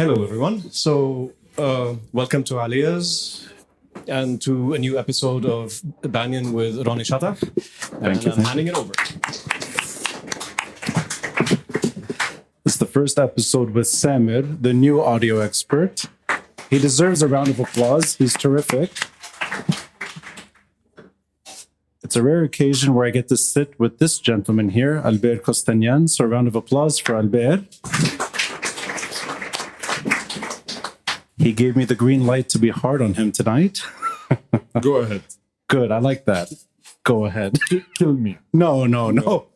Hello, everyone. So, welcome to Aaliya's and to a new episode of Banyan with Ronnie Shatta. And I'm handing it over. It's the first episode with Samir, the new audio expert. He deserves a round of applause. He's terrific. It's a rare occasion where I get to sit with this gentleman here, Albert Kostanian. So a round of applause for Albert. He gave me the green light to be hard on him tonight. Go ahead. Good, I like that. Go ahead. Kill me. No.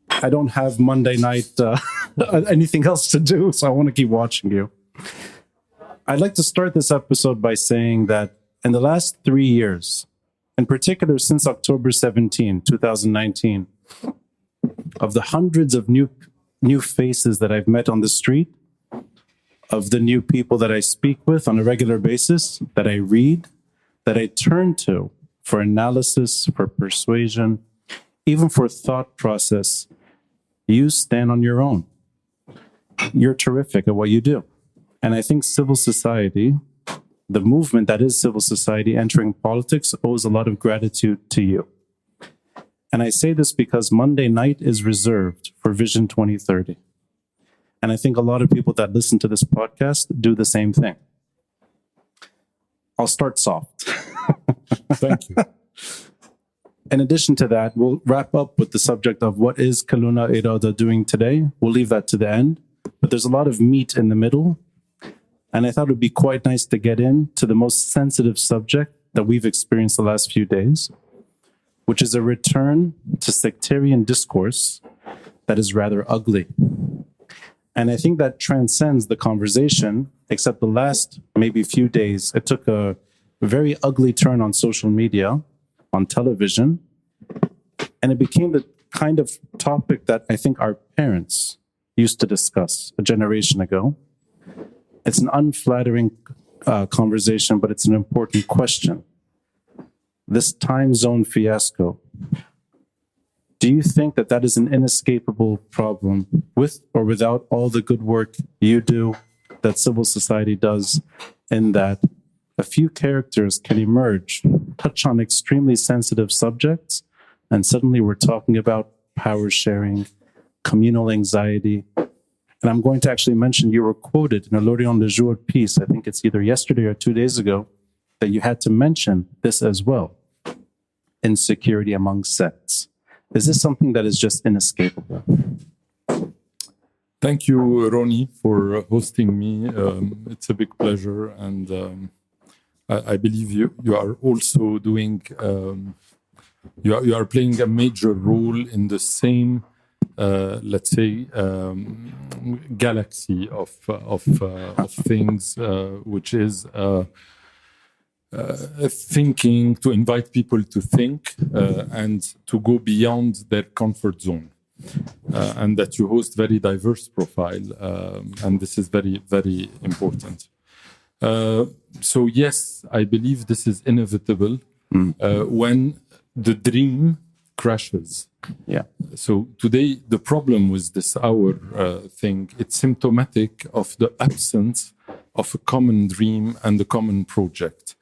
I don't have Monday night anything else to do, so I want to keep watching you. I'd like to start this episode by saying that in the last 3 years, in particular since October 17, 2019, of the hundreds of new faces that I've met on the street, of the new people that I speak with on a regular basis, that I read, that I turn to for analysis, for persuasion, even for thought process, you stand on your own. You're terrific at what you do. And I think civil society, the movement that is civil society entering politics, owes a lot of gratitude to you. And I say this because Monday night is reserved for Vision 2030. And I think a lot of people that listen to this podcast do the same thing. I'll start soft. Thank you. In addition to that, we'll wrap up with the subject of what is Kulluna Irada doing today. We'll leave that to the end. But there's a lot of meat in the middle. And I thought it would be quite nice to get into the most sensitive subject that we've experienced the last few days, which is a return to sectarian discourse that is rather ugly. And I think that transcends the conversation, except the last maybe few days, it took a very ugly turn on social media, on television, and it became the kind of topic that I think our parents used to discuss a generation ago. It's an unflattering conversation, but it's an important question. This time zone fiasco, do you think that that is an inescapable problem with or without all the good work you do, that civil society does, in that a few characters can emerge, touch on extremely sensitive subjects, and suddenly we're talking about power sharing, communal anxiety? And I'm going to actually mention you were quoted in a L'Orient Le Jour piece, I think it's either yesterday or 2 days ago, that you had to mention this as well, insecurity among sects. Is this something that is just inescapable? Thank you, Ronnie, for hosting me. It's a big pleasure. And I believe you are also doing, you are playing a major role in the same, let's say, galaxy of things, which is thinking, to invite people to think and to go beyond their comfort zone. And that you host very diverse profile. And this is very, very important. So yes, I believe this is inevitable when the dream crashes. Yeah. So today, the problem with this hour thing, it's symptomatic of the absence of a common dream and a common project.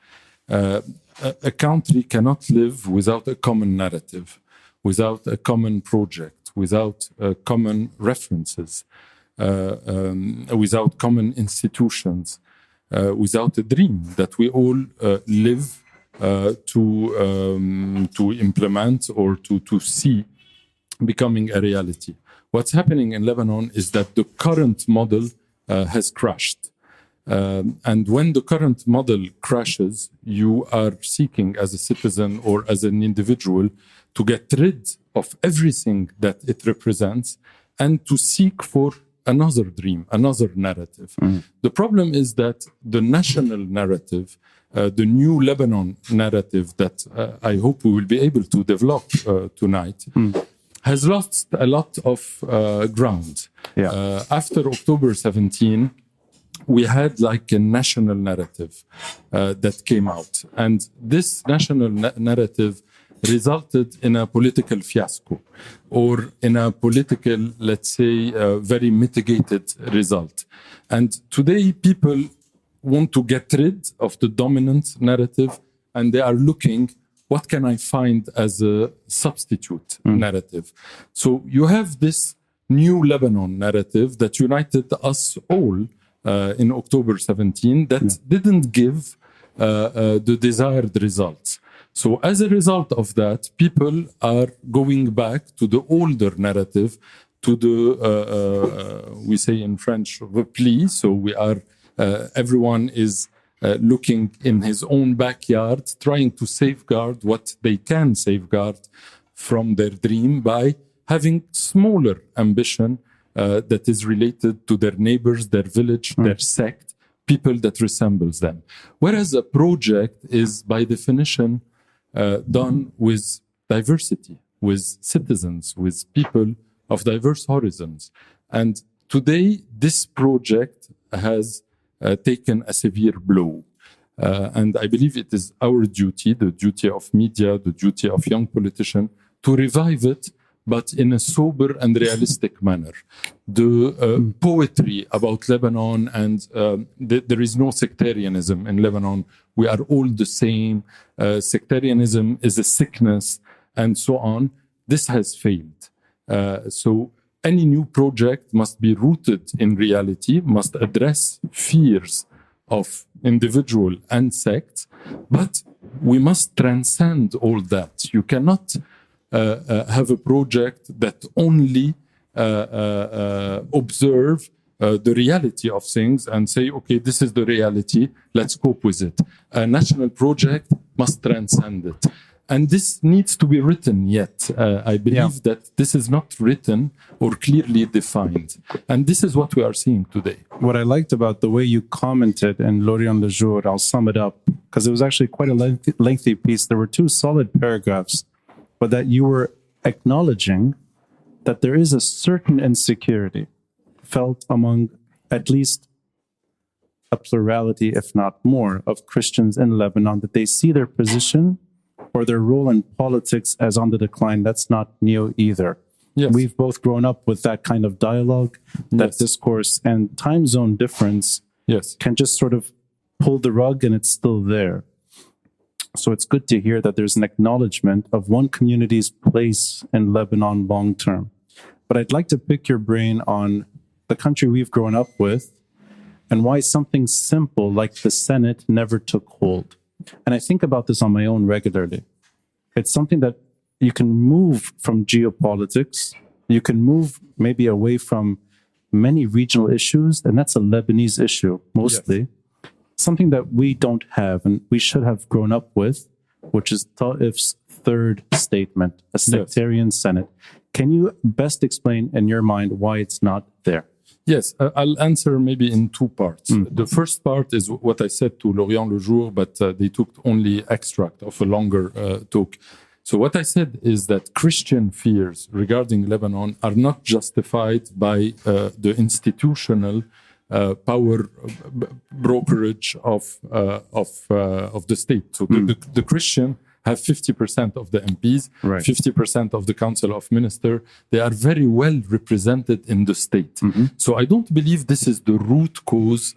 A country cannot live without a common narrative, without a common project, without common references, without common institutions, without a dream that we all live to implement or to see becoming a reality. What's happening in Lebanon is that the current model has crashed. And when the current model crashes, you are seeking as a citizen or as an individual to get rid of everything that it represents and to seek for another dream, another narrative. The problem is that the national narrative, the new Lebanon narrative that I hope we will be able to develop tonight, has lost a lot of ground. Yeah. After October 17, we had like a national narrative that came out. And this national narrative resulted in a political fiasco or in a political, let's say, very mitigated result. And today people want to get rid of the dominant narrative, and they are looking, what can I find as a substitute narrative? So you have this new Lebanon narrative that united us all in October 17 that didn't give the desired results. So as a result of that, people are going back to the older narrative, to the, we say in French, repli. So we are, everyone is looking in his own backyard, trying to safeguard what they can safeguard from their dream by having smaller ambition that is related to their neighbors, their village, their sect, people that resembles them. Whereas a project is by definition done with diversity, with citizens, with people of diverse horizons. And today, this project has taken a severe blow. And I believe it is our duty, the duty of media, the duty of young politicians, to revive it, but in a sober and realistic manner. The poetry about Lebanon and there is no sectarianism in Lebanon. We are all the same. Sectarianism is a sickness and so on. This has failed. So any new project must be rooted in reality, must address fears of individual and sects, but we must transcend all that. You cannot have a project that only observe the reality of things and say, okay, this is the reality, let's cope with it. A national project must transcend it. And this needs to be written yet. I believe that this is not written or clearly defined. And this is what we are seeing today. What I liked about the way you commented in L'Orient le Jour, I'll sum it up, because it was actually quite a lengthy piece. There were 2 solid paragraphs, but that you were acknowledging that there is a certain insecurity felt among at least a plurality, if not more, of Christians in Lebanon, that they see their position or their role in politics as on the decline. That's not new either. Yes. We've both grown up with that kind of dialogue, that discourse, and time zone difference can just sort of pull the rug and it's still there. So it's good to hear that there's an acknowledgement of one community's place in Lebanon long term. But I'd like to pick your brain on the country we've grown up with and why something simple like the Senate never took hold. And I think about this on my own regularly. It's something that you can move from geopolitics, you can move maybe away from many regional issues, and that's a Lebanese issue mostly. Yes. Something that we don't have and we should have grown up with, which is Taif's third statement, a sectarian Senate. Can you best explain in your mind why it's not there? Yes, I'll answer maybe in 2 parts. The first part is what I said to L'Orient le Jour, but they took only extract of a longer talk. So what I said is that Christian fears regarding Lebanon are not justified by the institutional power brokerage of the state. So the Christian have 50% of the MPs, 50% of the Council of Ministers. They are very well represented in the state. So I don't believe this is the root cause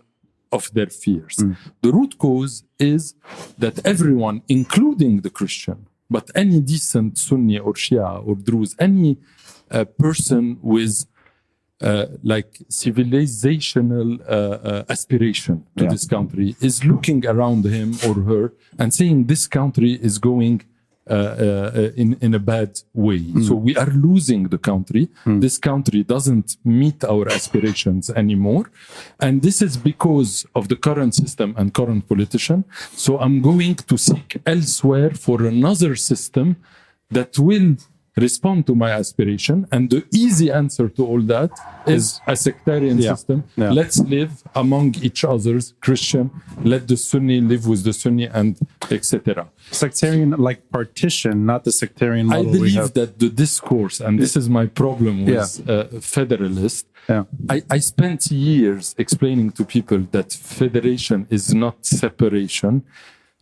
of their fears. The root cause is that everyone, including the Christian, but any decent Sunni or Shia or Druze, any person with like civilizational aspiration to this country is looking around him or her and saying this country is going in a bad way. So we are losing the country. This country doesn't meet our aspirations anymore. And this is because of the current system and current politician. So I'm going to seek elsewhere for another system that will respond to my aspiration. And the easy answer to all that is a sectarian system. Let's live among each other's Christian. Let the Sunni live with the Sunni and etc. Sectarian like partition, not the sectarian model. I believe that the discourse, and this is my problem with federalist, I spent years explaining to people that federation is not separation.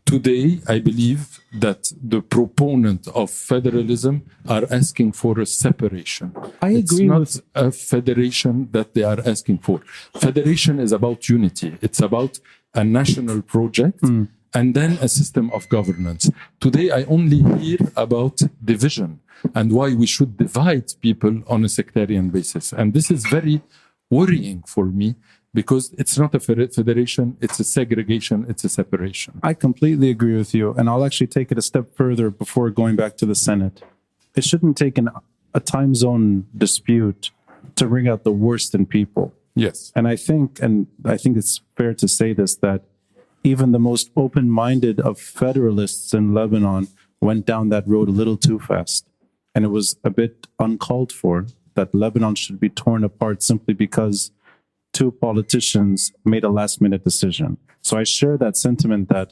Today, I believe that the proponent of federalism are asking for a separation. I agree It's not a federation that they are asking for. Federation is about unity. It's about a national project and then a system of governance. Today, I only hear about division and why we should divide people on a sectarian basis. And this is very worrying for me, because it's not a federation, it's a segregation, it's a separation. I completely agree with you. And I'll actually take it a step further before going back to the Senate. It shouldn't take a time zone dispute to bring out the worst in people. Yes. And I think it's fair to say this, that even the most open-minded of federalists in Lebanon went down that road a little too fast. And it was a bit uncalled for that Lebanon should be torn apart simply because two politicians made a last-minute decision. So I share that sentiment that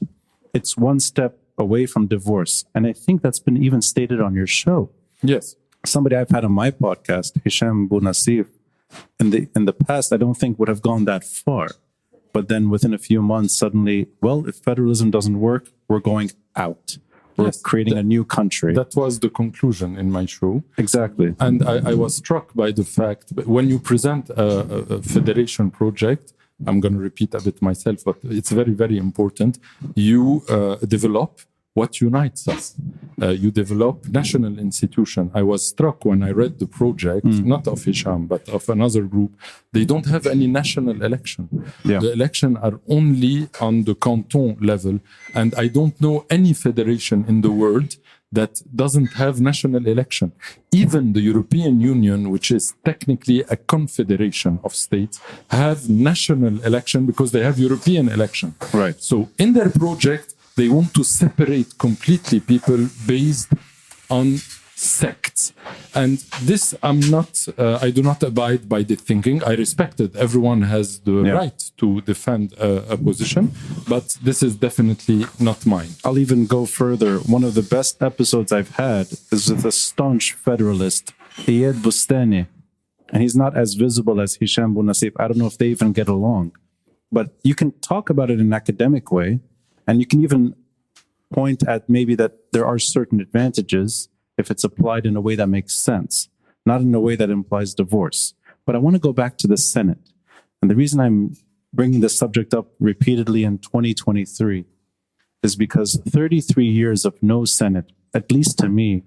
it's one step away from divorce. And I think that's been even stated on your show. Yes. Somebody I've had on my podcast, Hisham Bounasif, in the past, I don't think would have gone that far. But then within a few months, suddenly, well, if federalism doesn't work, we're going out. We're creating a new country. That was the conclusion in my show. Exactly. And I was struck by the fact that when you present a federation project, I'm going to repeat a bit myself, but it's very, very important. You develop what unites us. You develop national institution. I was struck when I read the project, not of Hisham, but of another group. They don't have any national election. Yeah. The election are only on the canton level. And I don't know any federation in the world that doesn't have national election. Even the European Union, which is technically a confederation of states, have national election because they have European election. Right. So in their project, they want to separate completely people based on sects. And this, I do not abide by the thinking. I respect it. Everyone has the right to defend a position, but this is definitely not mine. I'll even go further. One of the best episodes I've had is with a staunch federalist, Iyad Bustani. And he's not as visible as Hisham Bounasif. I don't know if they even get along. But you can talk about it in an academic way, and you can even point at maybe that there are certain advantages if it's applied in a way that makes sense, not in a way that implies divorce. But I want to go back to the Senate. And the reason I'm bringing this subject up repeatedly in 2023 is because 33 years of no Senate, at least to me,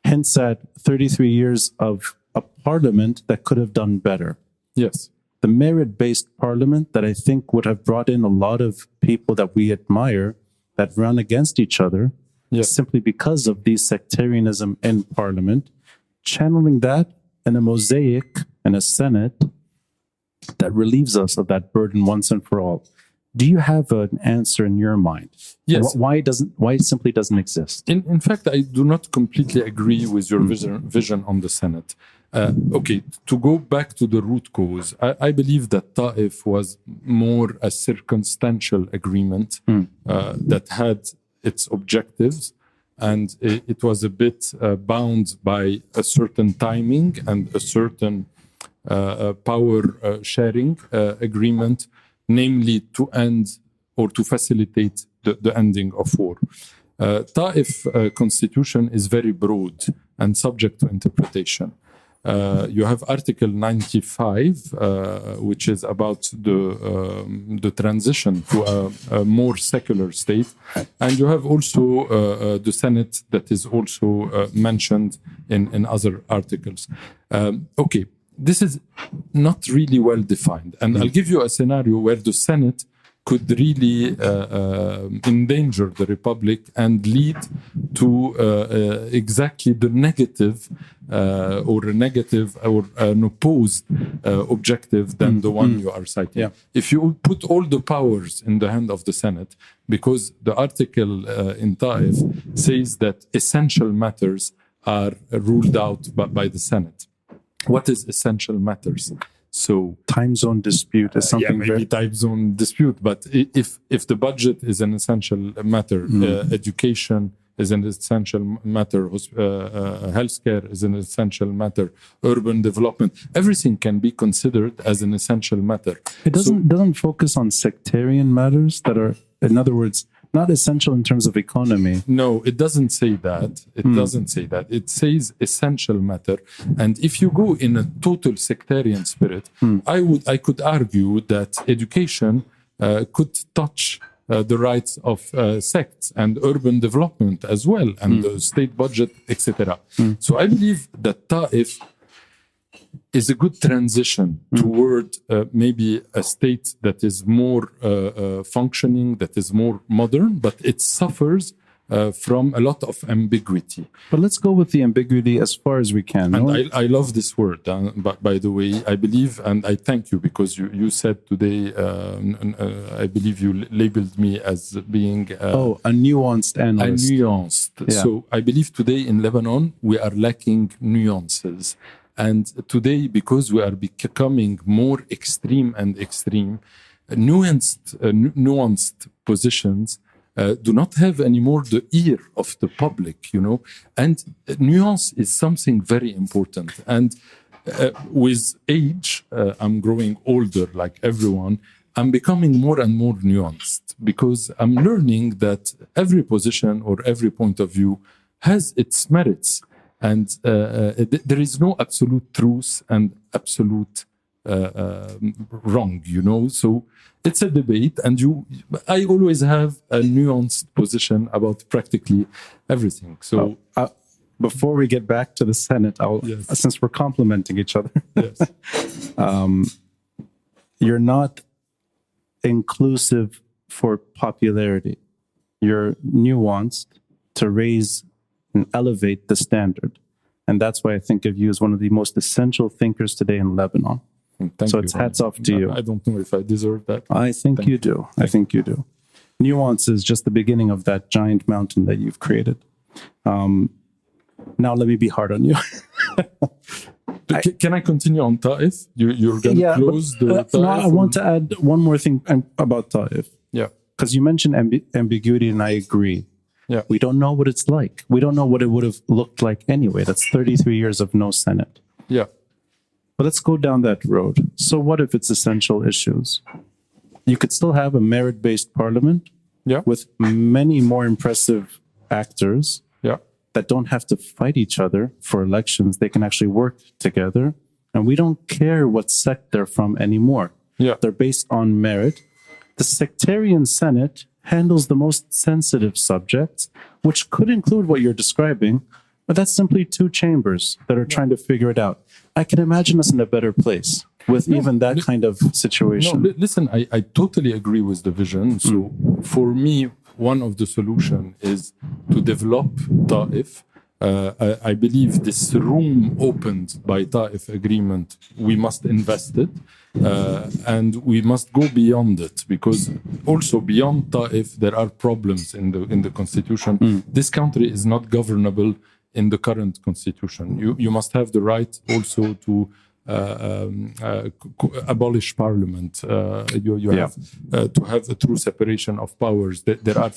hints at 33 years of a parliament that could have done better. Yes. The merit-based parliament that I think would have brought in a lot of people that we admire that run against each other simply because of the sectarianism in parliament, channeling that in a mosaic and a Senate that relieves us of that burden once and for all. Do you have an answer in your mind? Yes. Why it simply doesn't exist? In fact, I do not completely agree with your vision on the Senate. Okay, to go back to the root cause, I believe that Taif was more a circumstantial agreement that had its objectives, and it was a bit bound by a certain timing and a certain power sharing agreement, namely to end or to facilitate the ending of war. Taif constitution is very broad and subject to interpretation. You have Article 95, which is about the transition to a more secular state. And you have also the Senate that is also mentioned in other articles. Okay, this is not really well defined. And I'll give you a scenario where the Senate could really endanger the Republic and lead to exactly the negative or an opposed objective than the one you are citing. Yeah. If you put all the powers in the hand of the Senate, because the article in Taif says that essential matters are ruled out by the Senate. What is essential matters? So time zone dispute is something maybe time zone dispute, but if the budget is an essential matter, education is an essential matter, healthcare is an essential matter, urban development, everything can be considered as an essential matter. It doesn't focus on sectarian matters that are, in other words, Not essential in terms of economy. No, it doesn't say that. It doesn't say that. It says essential matter. And if you go in a total sectarian spirit, I could argue that education could touch the rights of sects and urban development as well, and the state budget, etc. So I believe that Taif is a good transition toward maybe a state that is more functioning, that is more modern, but it suffers from a lot of ambiguity. But let's go with the ambiguity as far as we can. And I love this word, by the way. I believe, and I thank you, because you said today, I believe you labeled me as being... a nuanced analyst. A nuanced. Yeah. So I believe today in Lebanon, we are lacking nuances. And today, because we are becoming more extreme and extreme, nuanced positions do not have anymore the ear of the public, and nuance is something very important. And with age, I'm growing older like everyone, I'm becoming more and more nuanced, because I'm learning that every position or every point of view has its merits. And there is no absolute truth and absolute wrong, So it's a debate, and I always have a nuanced position about practically everything. So before we get back to the Senate, since we're complimenting each other, yes. You're not inclusive for popularity. You're nuanced to raise and elevate the standard. And that's why I think of you as one of the most essential thinkers today in Lebanon. Thank so you, it's hats off to you. I don't know if I deserve that. I think you do. I think you do. Nuance is just the beginning of that giant mountain that you've created. Now let me be hard on you. Can I continue on Taif? You're going to close the Taif? No, I want to add one more thing about Taif. Yeah. Because you mentioned ambiguity, and I agree. Yeah. We don't know what it's like. We don't know what it would have looked like anyway. That's 33 years of no Senate. Yeah. But let's go down that road. So what if it's essential issues? You could still have a merit-based parliament with many more impressive actors that don't have to fight each other for elections. They can actually work together. And we don't care what sect they're from anymore. Yeah. They're based on merit. The sectarian Senate handles the most sensitive subjects, which could include what you're describing, but that's simply two chambers that are trying to figure it out. I can imagine us in a better place with even that kind of situation. No, listen, I totally agree with the vision. So for me, one of the solutions is to develop Taif. I believe this room opened by Taif agreement, we must invest it, and we must go beyond it, because also beyond Taif there are problems in the constitution. This country is not governable in the current constitution. You must have the right also to abolish parliament. You have to have a true separation of powers. There are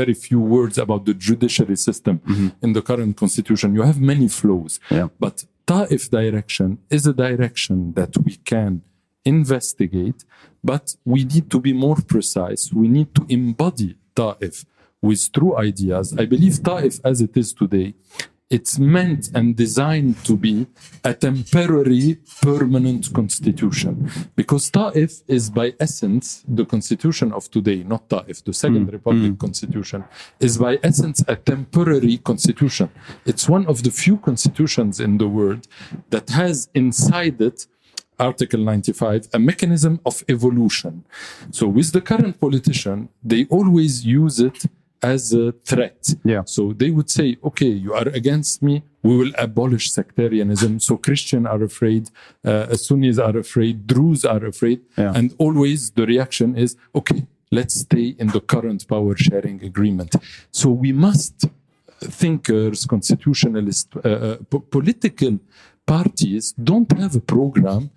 very few words about the judiciary system in the current constitution. You have many flaws, but Taif direction is a direction that we can investigate, but we need to be more precise. We need to embody Taif with true ideas. I believe Taif as it is today, it's meant and designed to be a temporary, permanent constitution. Because Taif is by essence, the constitution of today, not Taif, the Second Republic constitution, is by essence a temporary constitution. It's one of the few constitutions in the world that has inside it, Article 95, a mechanism of evolution. So with the current politician, they always use it as a threat. So they would say, okay, you are against me, we will abolish sectarianism. So Christians are afraid, Sunnis are afraid, Druze are afraid. And always the reaction is, okay, let's stay in the current power sharing agreement. So we must, thinkers, constitutionalists, political parties don't have a program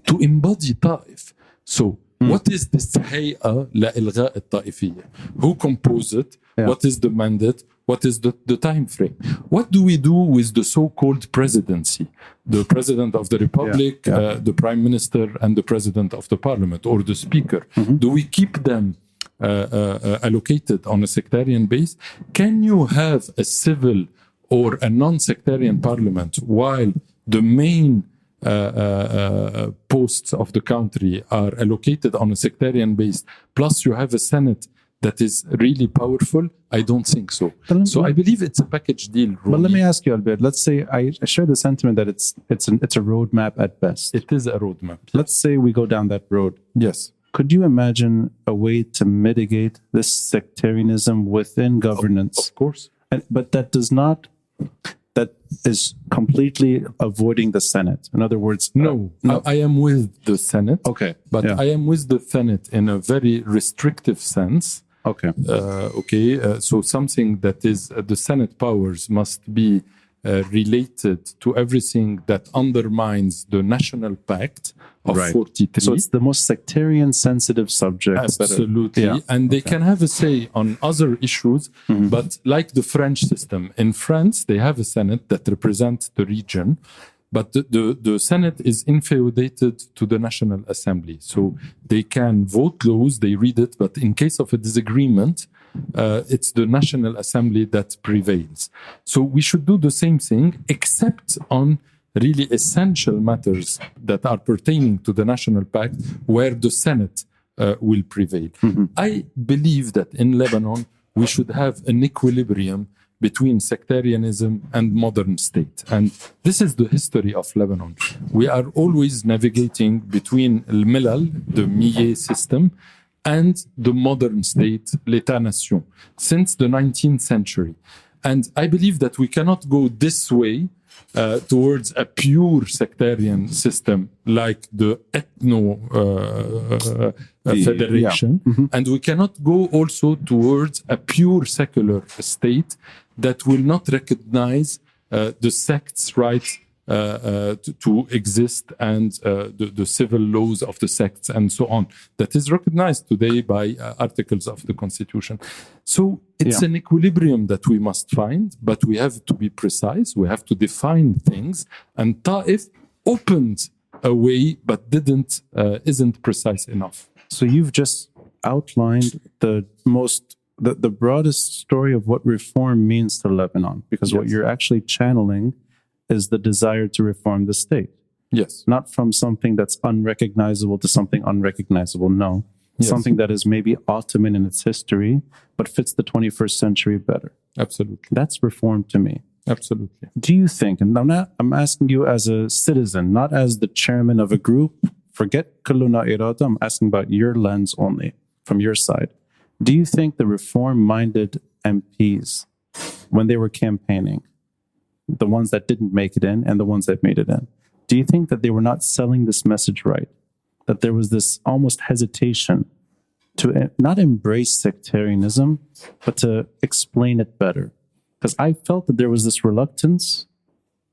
to embody Taif. So what is this هيئة لإلغاء الطائفية? Who composed it? What is the mandate? What is the time frame? What do we do with the so-called presidency? The president of the republic, the prime minister, and the president of the parliament, or the speaker. Do we keep them allocated on a sectarian base, can you have a civil or a non-sectarian parliament while the main posts of the country are allocated on a sectarian base, plus you have a Senate that is really powerful? I don't think so. So I believe it's a package deal. But let me ask you, Albert. Let's say I share the sentiment that it's a roadmap at best. It is a roadmap. Let's say we go down that road. Yes. Could you imagine a way to mitigate this sectarianism within governance? Of course. But that is completely avoiding the Senate. In other words, no. I am with the Senate. Okay. But I am with the Senate in a very restrictive sense. Okay. So something that is the Senate powers must be related to everything that undermines the national pact of 43. So it's the most sectarian sensitive subject. Absolutely. And they can have a say on other issues, but like the French system. In France, they have a Senate that represents the region, but the Senate is infeodated to the National Assembly. So they can vote laws, they read it, but in case of a disagreement, it's the National Assembly that prevails. So we should do the same thing, except on really essential matters that are pertaining to the National Pact, where the Senate will prevail. I believe that in Lebanon, we should have an equilibrium between sectarianism and modern state. And this is the history of Lebanon. We are always navigating between al-milal, the Millet system, and the modern state, l'État-nation, since the 19th century. And I believe that we cannot go this way towards a pure sectarian system like the ethno-federation. And we cannot go also towards a pure secular state that will not recognize the sect's right to exist and the civil laws of the sects and so on, that is recognized today by articles of the Constitution. So it's an equilibrium that we must find, but we have to be precise, we have to define things, and Taif opened a way but isn't precise enough. So you've just outlined the broadest story of what reform means to Lebanon, because what you're actually channeling is the desire to reform the state. Yes. Not from something that's unrecognizable to something unrecognizable. No. Yes. Something that is maybe Ottoman in its history, but fits the 21st century better. Absolutely. That's reform to me. Absolutely. Do you think, and I'm asking you as a citizen, not as the chairman of a group, forget Kulluna Irada, I'm asking about your lens only, from your side. Do you think the reform-minded MPs, when they were campaigning, the ones that didn't make it in and the ones that made it in, do you think that they were not selling this message right? That there was this almost hesitation to not embrace sectarianism, but to explain it better? Because I felt that there was this reluctance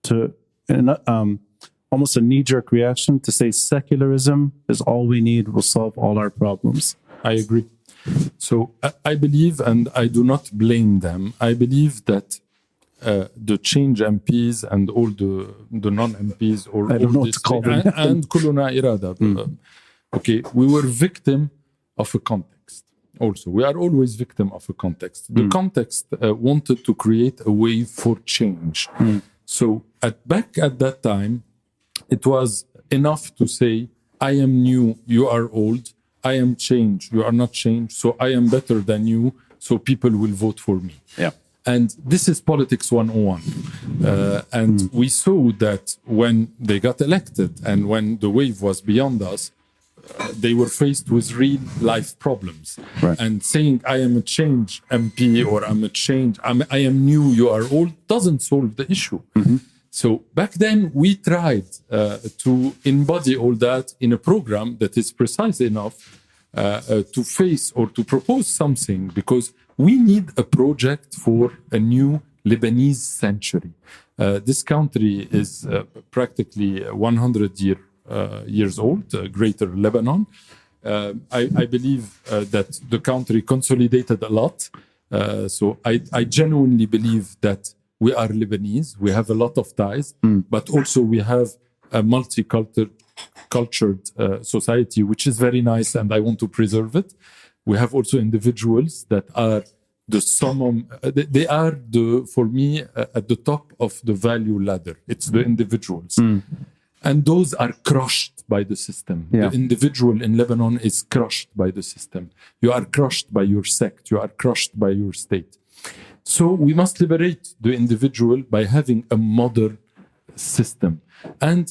to, almost a knee-jerk reaction to say secularism is all we need, will solve all our problems. I agree. So I believe, and I do not blame them, I believe that the change MPs and all the non-MPs, or I don't know what to call them, and Kulluna Irada, we were victim of a context. Also, we are always victim of a context. The context wanted to create a wave for change. So back at that time, it was enough to say, I am new, you are old, I am changed, you are not changed, so I am better than you, so people will vote for me. Yeah. And this is politics 101. And we saw that when they got elected and when the wave was beyond us, they were faced with real life problems. Right. And saying, I am a change MP, or I am new, you are old, doesn't solve the issue. So back then we tried to embody all that in a program that is precise enough to face or to propose something, because we need a project for a new Lebanese century. This country is practically 100 years old, Greater Lebanon. I believe that the country consolidated a lot. So I genuinely believe that we are Lebanese. We have a lot of ties, but also we have a multicultural society, which is very nice, and I want to preserve it. We have also individuals that are the summum. They are for me, at the top of the value ladder. It's the individuals. And those are crushed by the system. Yeah. The individual in Lebanon is crushed by the system. You are crushed by your sect. You are crushed by your state. So we must liberate the individual by having a modern system. And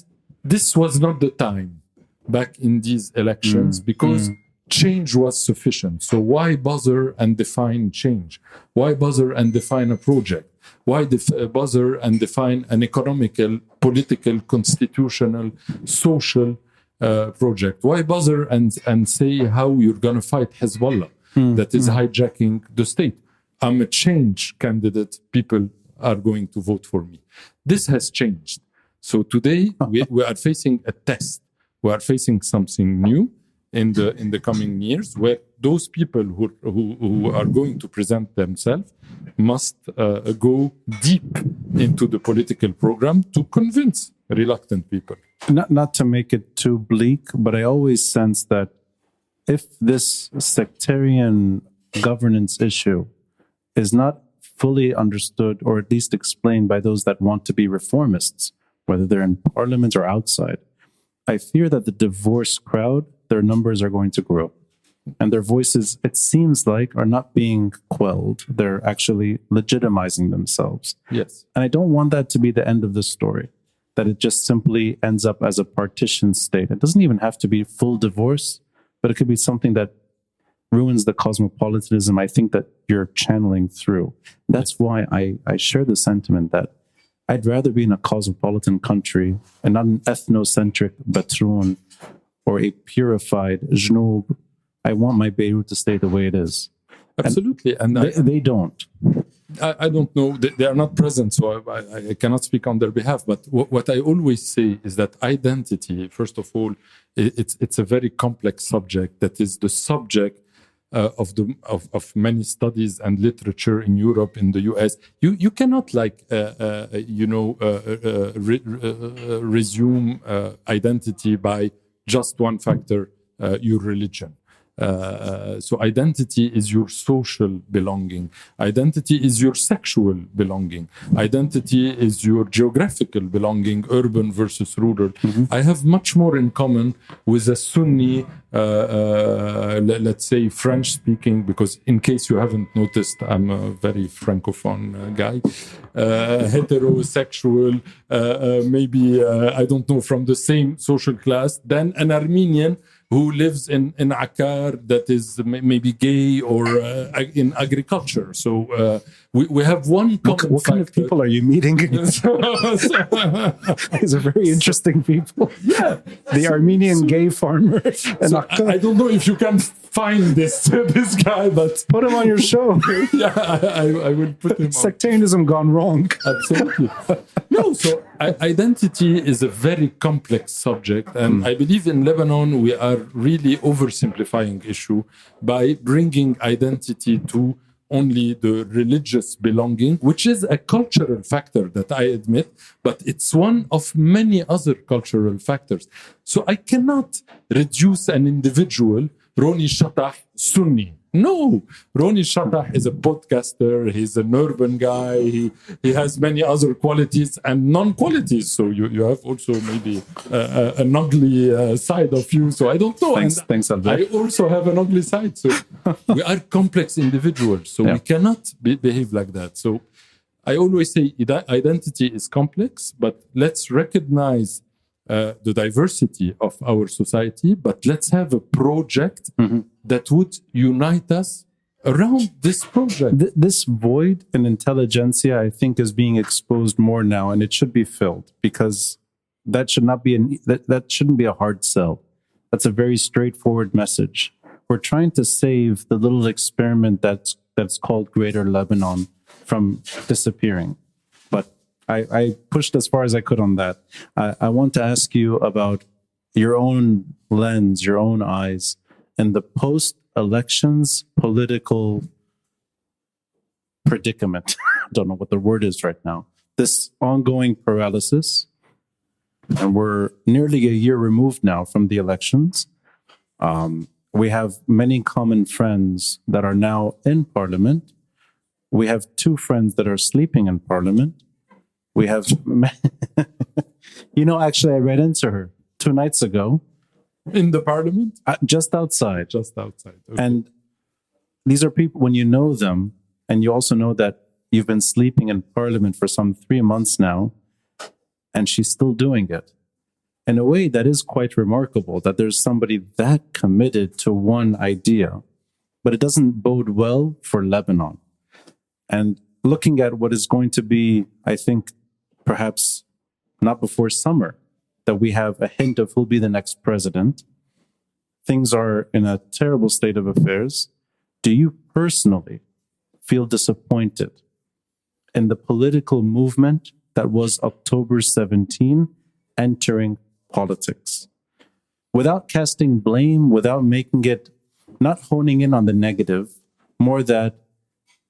this was not the time back in these elections because change was sufficient. So why bother and define change? Why bother and define a project? Why bother and define an economical, political, constitutional, social project? Why bother and say how you're going to fight Hezbollah that is hijacking the state? I'm a change candidate. People are going to vote for me. This has changed. So today we are facing a test. We are facing something new in the coming years, where those people who are going to present themselves must go deep into the political program to convince reluctant people. Not to make it too bleak, but I always sense that if this sectarian governance issue is not fully understood, or at least explained by those that want to be reformists, whether they're in parliament or outside, I fear that the divorce crowd, their numbers are going to grow. And their voices, it seems like, are not being quelled. They're actually legitimizing themselves. Yes. And I don't want that to be the end of the story, that it just simply ends up as a partition state. It doesn't even have to be full divorce, but it could be something that ruins the cosmopolitanism I think that you're channeling through. That's why I share the sentiment that I'd rather be in a cosmopolitan country and not an ethnocentric Batroun or a purified Jnoub. I want my Beirut to stay the way it is. Absolutely. And they don't. I don't know. They are not present, so I cannot speak on their behalf. But what I always say is that identity, first of all, it's a very complex subject that is the subject of many studies and literature in Europe, in the US. You cannot resume identity by just one factor, your religion. So identity is your social belonging. Identity is your sexual belonging. Identity is your geographical belonging, urban versus rural. I have much more in common with a Sunni, let's say French-speaking, because in case you haven't noticed, I'm a very francophone guy, heterosexual, maybe, I don't know, from the same social class, than an Armenian who lives in Akkar that is maybe gay or in agriculture. So we have one common What kind of people are you meeting? These are very interesting people. Yeah. The Armenian gay farmer. I don't know if you can find this guy, but... Put him on your show. Yeah, I will put him on. Sectarianism gone wrong. Absolutely. No, so identity is a very complex subject, and I believe in Lebanon we are really oversimplifying issue by bringing identity to only the religious belonging, which is a cultural factor that I admit, but it's one of many other cultural factors. So I cannot reduce an individual, Roni Shatah, Sunni. No, Roni Shatah is a podcaster. He's an urban guy. He has many other qualities and non-qualities. So you have also maybe an ugly side of you. So I don't know. Thanks, Albert. I also have an ugly side. So we are complex individuals. So we cannot behave like that. So I always say identity is complex, but let's recognize the diversity of our society, but let's have a project that would unite us around this project. This void in intelligentsia, I think, is being exposed more now, and it should be filled, because that should not be that shouldn't be a hard sell. That's a very straightforward message. We're trying to save the little experiment that's called Greater Lebanon from disappearing. But I pushed as far as I could on that. I want to ask you about your own lens, your own eyes, and the post-elections political predicament. I don't know what the word is right now. This ongoing paralysis, and we're nearly a year removed now from the elections. We have many common friends that are now in parliament. We have 2 friends that are sleeping in parliament. We have, actually, I ran into her 2 nights ago. In the parliament? Just outside. Just outside. Okay. And these are people, when you know them, and you also know that you've been sleeping in parliament for some 3 months now, and she's still doing it. In a way, that is quite remarkable that there's somebody that committed to one idea, but it doesn't bode well for Lebanon. And looking at what is going to be, I think, perhaps not before summer, that we have a hint of who'll be the next president. Things are in a terrible state of affairs. Do you personally feel disappointed in the political movement that was October 17 entering politics? Without casting blame, without making it, not honing in on the negative, more that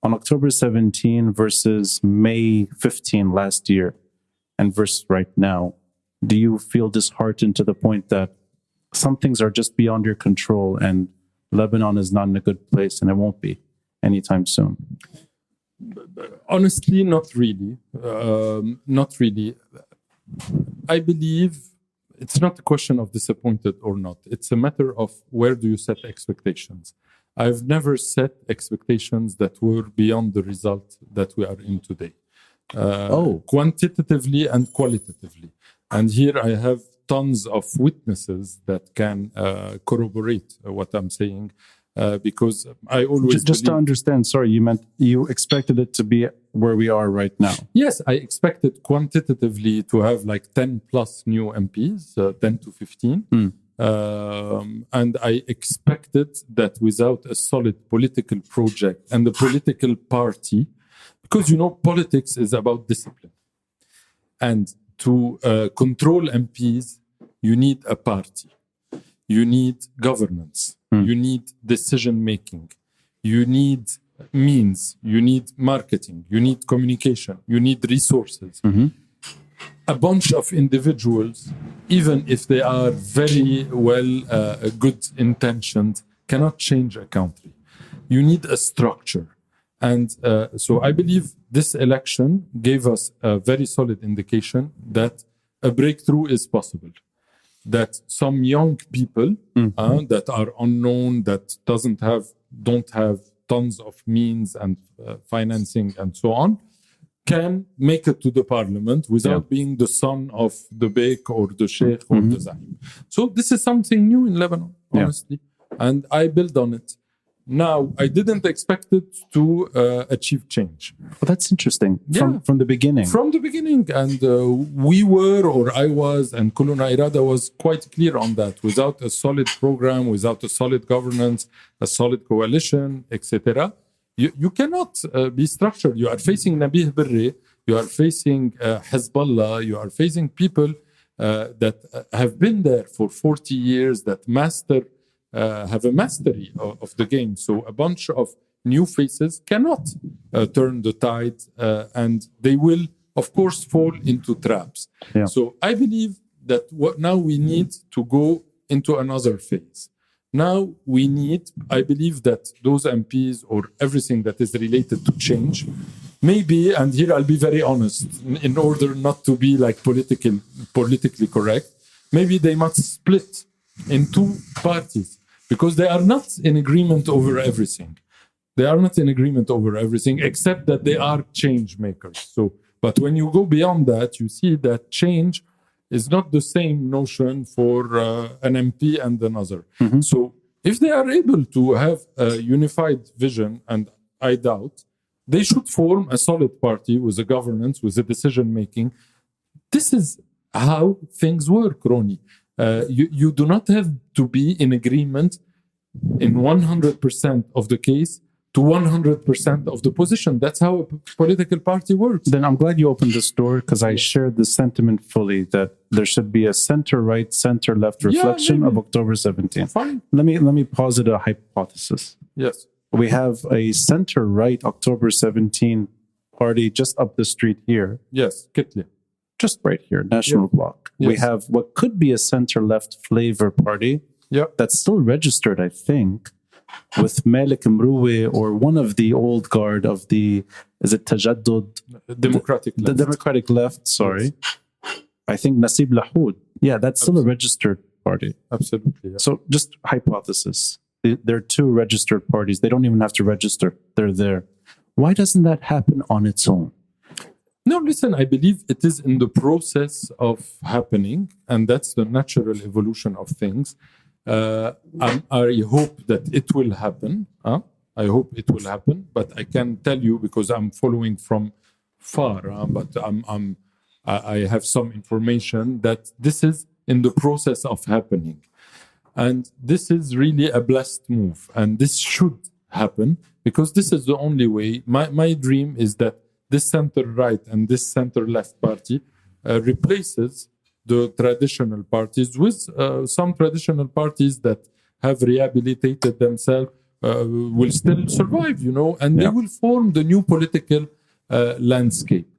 on October 17 versus May 15 last year and versus right now, do you feel disheartened to the point that some things are just beyond your control and Lebanon is not in a good place and it won't be anytime soon? Honestly, not really. Not really. I believe it's not a question of disappointed or not. It's a matter of where do you set expectations. I've never set expectations that were beyond the result that we are in today. Quantitatively and qualitatively. And here I have tons of witnesses that can corroborate what I'm saying, because I always just to understand, sorry, you meant you expected it to be where we are right now? Yes, I expected quantitatively to have like 10 plus new MPs, 10 to 15. And I expected that without a solid political project and a political party, because, politics is about discipline. And to control MPs, you need a party. You need governance. You need decision-making. You need means. You need marketing. You need communication. You need resources. A bunch of individuals, even if they are very well good intentioned, cannot change a country. You need a structure. And so I believe this election gave us a very solid indication that a breakthrough is possible. That some young people that are unknown, that don't have tons of means and financing and so on, can make it to the parliament without being the son of the Bek or the Sheikh or the Zahim. So this is something new in Lebanon, honestly. And I build on it. Now, I didn't expect it to achieve change. Well, that's interesting. From the beginning. From the beginning. And we were, or I was, and Kulluna Irada was quite clear on that. Without a solid program, without a solid governance, a solid coalition, etc., you cannot be structured. You are facing Nabih Berri, you are facing Hezbollah, you are facing people that have been there for 40 years, that have a mastery of the game. So a bunch of new faces cannot turn the tide, and they will, of course, fall into traps. So I believe that now we need to go into another phase. Now we need, I believe that those MPs or everything that is related to change, maybe, and here I'll be very honest, in order not to be like politically correct, maybe they must split in 2 parties, because they are not in agreement over everything. They are not in agreement over everything, except that they are change makers. So, but when you go beyond that, you see that change is not the same notion for an MP and another. So if they are able to have a unified vision, and I doubt, they should form a solid party with a governance, with a decision-making. This is how things work, Ronnie. You do not have to be in agreement in 100% of the case to 100% of the position. That's how a political party works. Then I'm glad you opened this door, because I shared the sentiment fully that there should be a center-right, center-left reflection of October 17th. Fine. Let me posit a hypothesis. Yes. We have a center-right October 17 party just up the street here. Yes, Kitli. Just right here, National Bloc. Yes. We have what could be a center-left flavor party that's still registered, I think, with Malik Mroué or one of the old guard of the, is it Tajaddud? Democratic The left. Democratic left, sorry. I think Nasib Lahoud. Yeah, that's still a registered party. Absolutely. Yeah. So just hypothesis. There are two registered parties. They don't even have to register. They're there. Why doesn't that happen on its own? No, listen, I believe it is in the process of happening, and that's the natural evolution of things. I hope that it will happen. I hope it will happen, but I can tell you because I'm following from far, but I have some information that this is in the process of happening. And this is really a blessed move. And this should happen because this is the only way. My dream is that this center-right and this center-left party replaces the traditional parties with some traditional parties that have rehabilitated themselves, will still survive, and they will form the new political landscape.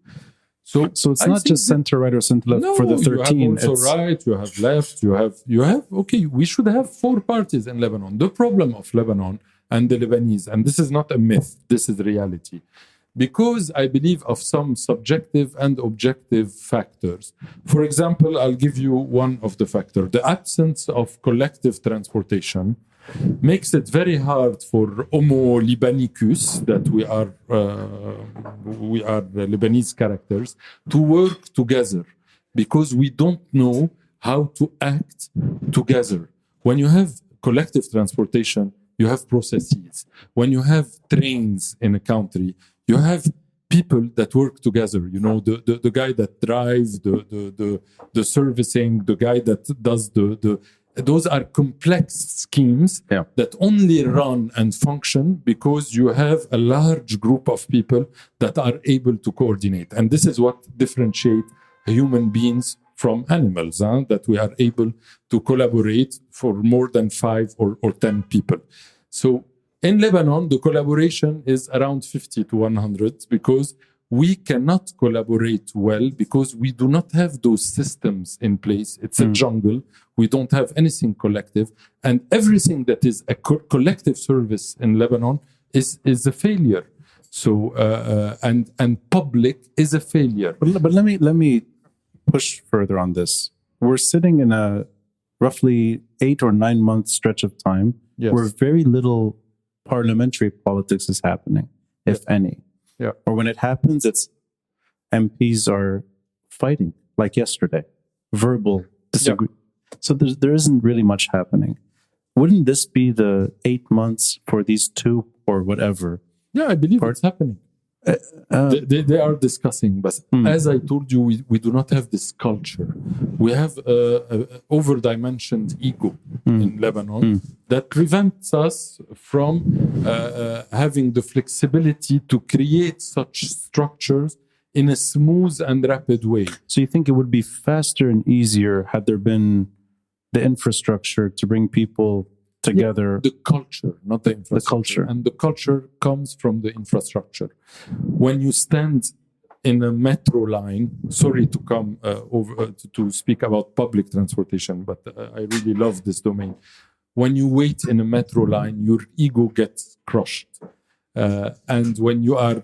So it's not just center-right or center-left for the 13. You have also right, you have left, you have, okay, we should have 4 parties in Lebanon. The problem of Lebanon and the Lebanese, and this is not a myth, this is reality, because I believe of some subjective and objective factors. For example, I'll give you one of the factors. The absence of collective transportation makes it very hard for Homo Libanicus, that we are Lebanese characters, to work together because we don't know how to act together. When you have collective transportation, you have processes. When you have trains in a country, you have people that work together. The guy that drives, the servicing, the guy that does those are complex schemes that only run and function because you have a large group of people that are able to coordinate. And this is what differentiates human beings from animals, that we are able to collaborate for more than 5 or 10 people. So in Lebanon, the collaboration is around 50 to 100 because we cannot collaborate well because we do not have those systems in place. It's a jungle. We don't have anything collective. And everything that is a collective service in Lebanon is a failure. So, and public is a failure. But let me push further on this. We're sitting in a roughly 8 or 9 month stretch of time where very little parliamentary politics is happening, if any. Yeah. Or when it happens, it's MPs are fighting, like yesterday, verbal disagree. So there isn't really much happening. Wouldn't this be the 8 months for these two or whatever? Yeah, I believe it's happening. They are discussing, but as I told you, we do not have this culture. We have an over-dimensioned ego in Lebanon that prevents us from having the flexibility to create such structures in a smooth and rapid way. So you think it would be faster and easier had there been the infrastructure to bring people together? The culture, not the infrastructure. The culture. And the culture comes from the infrastructure. When you stand in a metro line, sorry to come over to speak about public transportation, but I really love this domain. When you wait in a metro line, your ego gets crushed. And when you are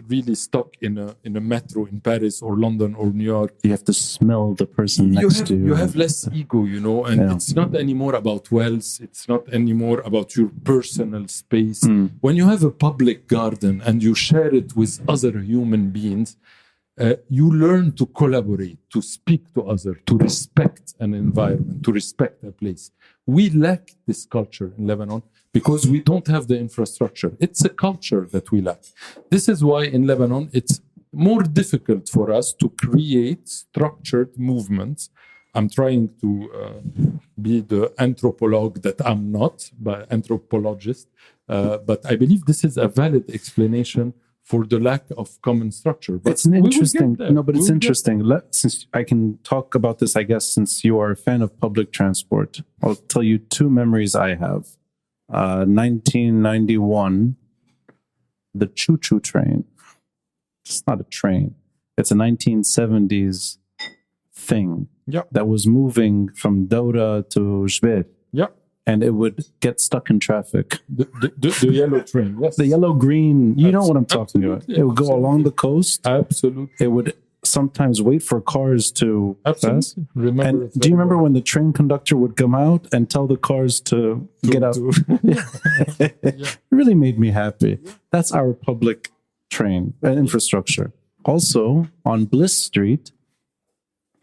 really stuck in a metro in Paris or London or New York, you have to smell the person next to you. You have less ego, and it's not anymore about wealth. It's not anymore about your personal space. When you have a public garden and you share it with other human beings, you learn to collaborate, to speak to others, to respect an environment, to respect a place. We lack this culture in Lebanon because we don't have the infrastructure. It's a culture that we lack. This is why in Lebanon, it's more difficult for us to create structured movements. I'm trying to be the anthropologue that I'm not, but anthropologist. But I believe this is a valid explanation for the lack of common structure. But it's an interesting, it's interesting. Since I can talk about this, I guess, since you are a fan of public transport, I'll tell you 2 memories I have. 1991, the choo-choo train. It's not a train. It's a 1970s thing that was moving from Daura to Jbeir. Yeah. and it would get stuck in traffic. The yellow train, yes. The yellow green, you know what I'm talking about. Absolutely, It would go along the coast. Absolutely. It would sometimes wait for cars to pass. Remember And it do you very remember well. when the train conductor would come out and tell the cars to get out? It really made me happy. That's our public train and infrastructure. Also, on Bliss Street,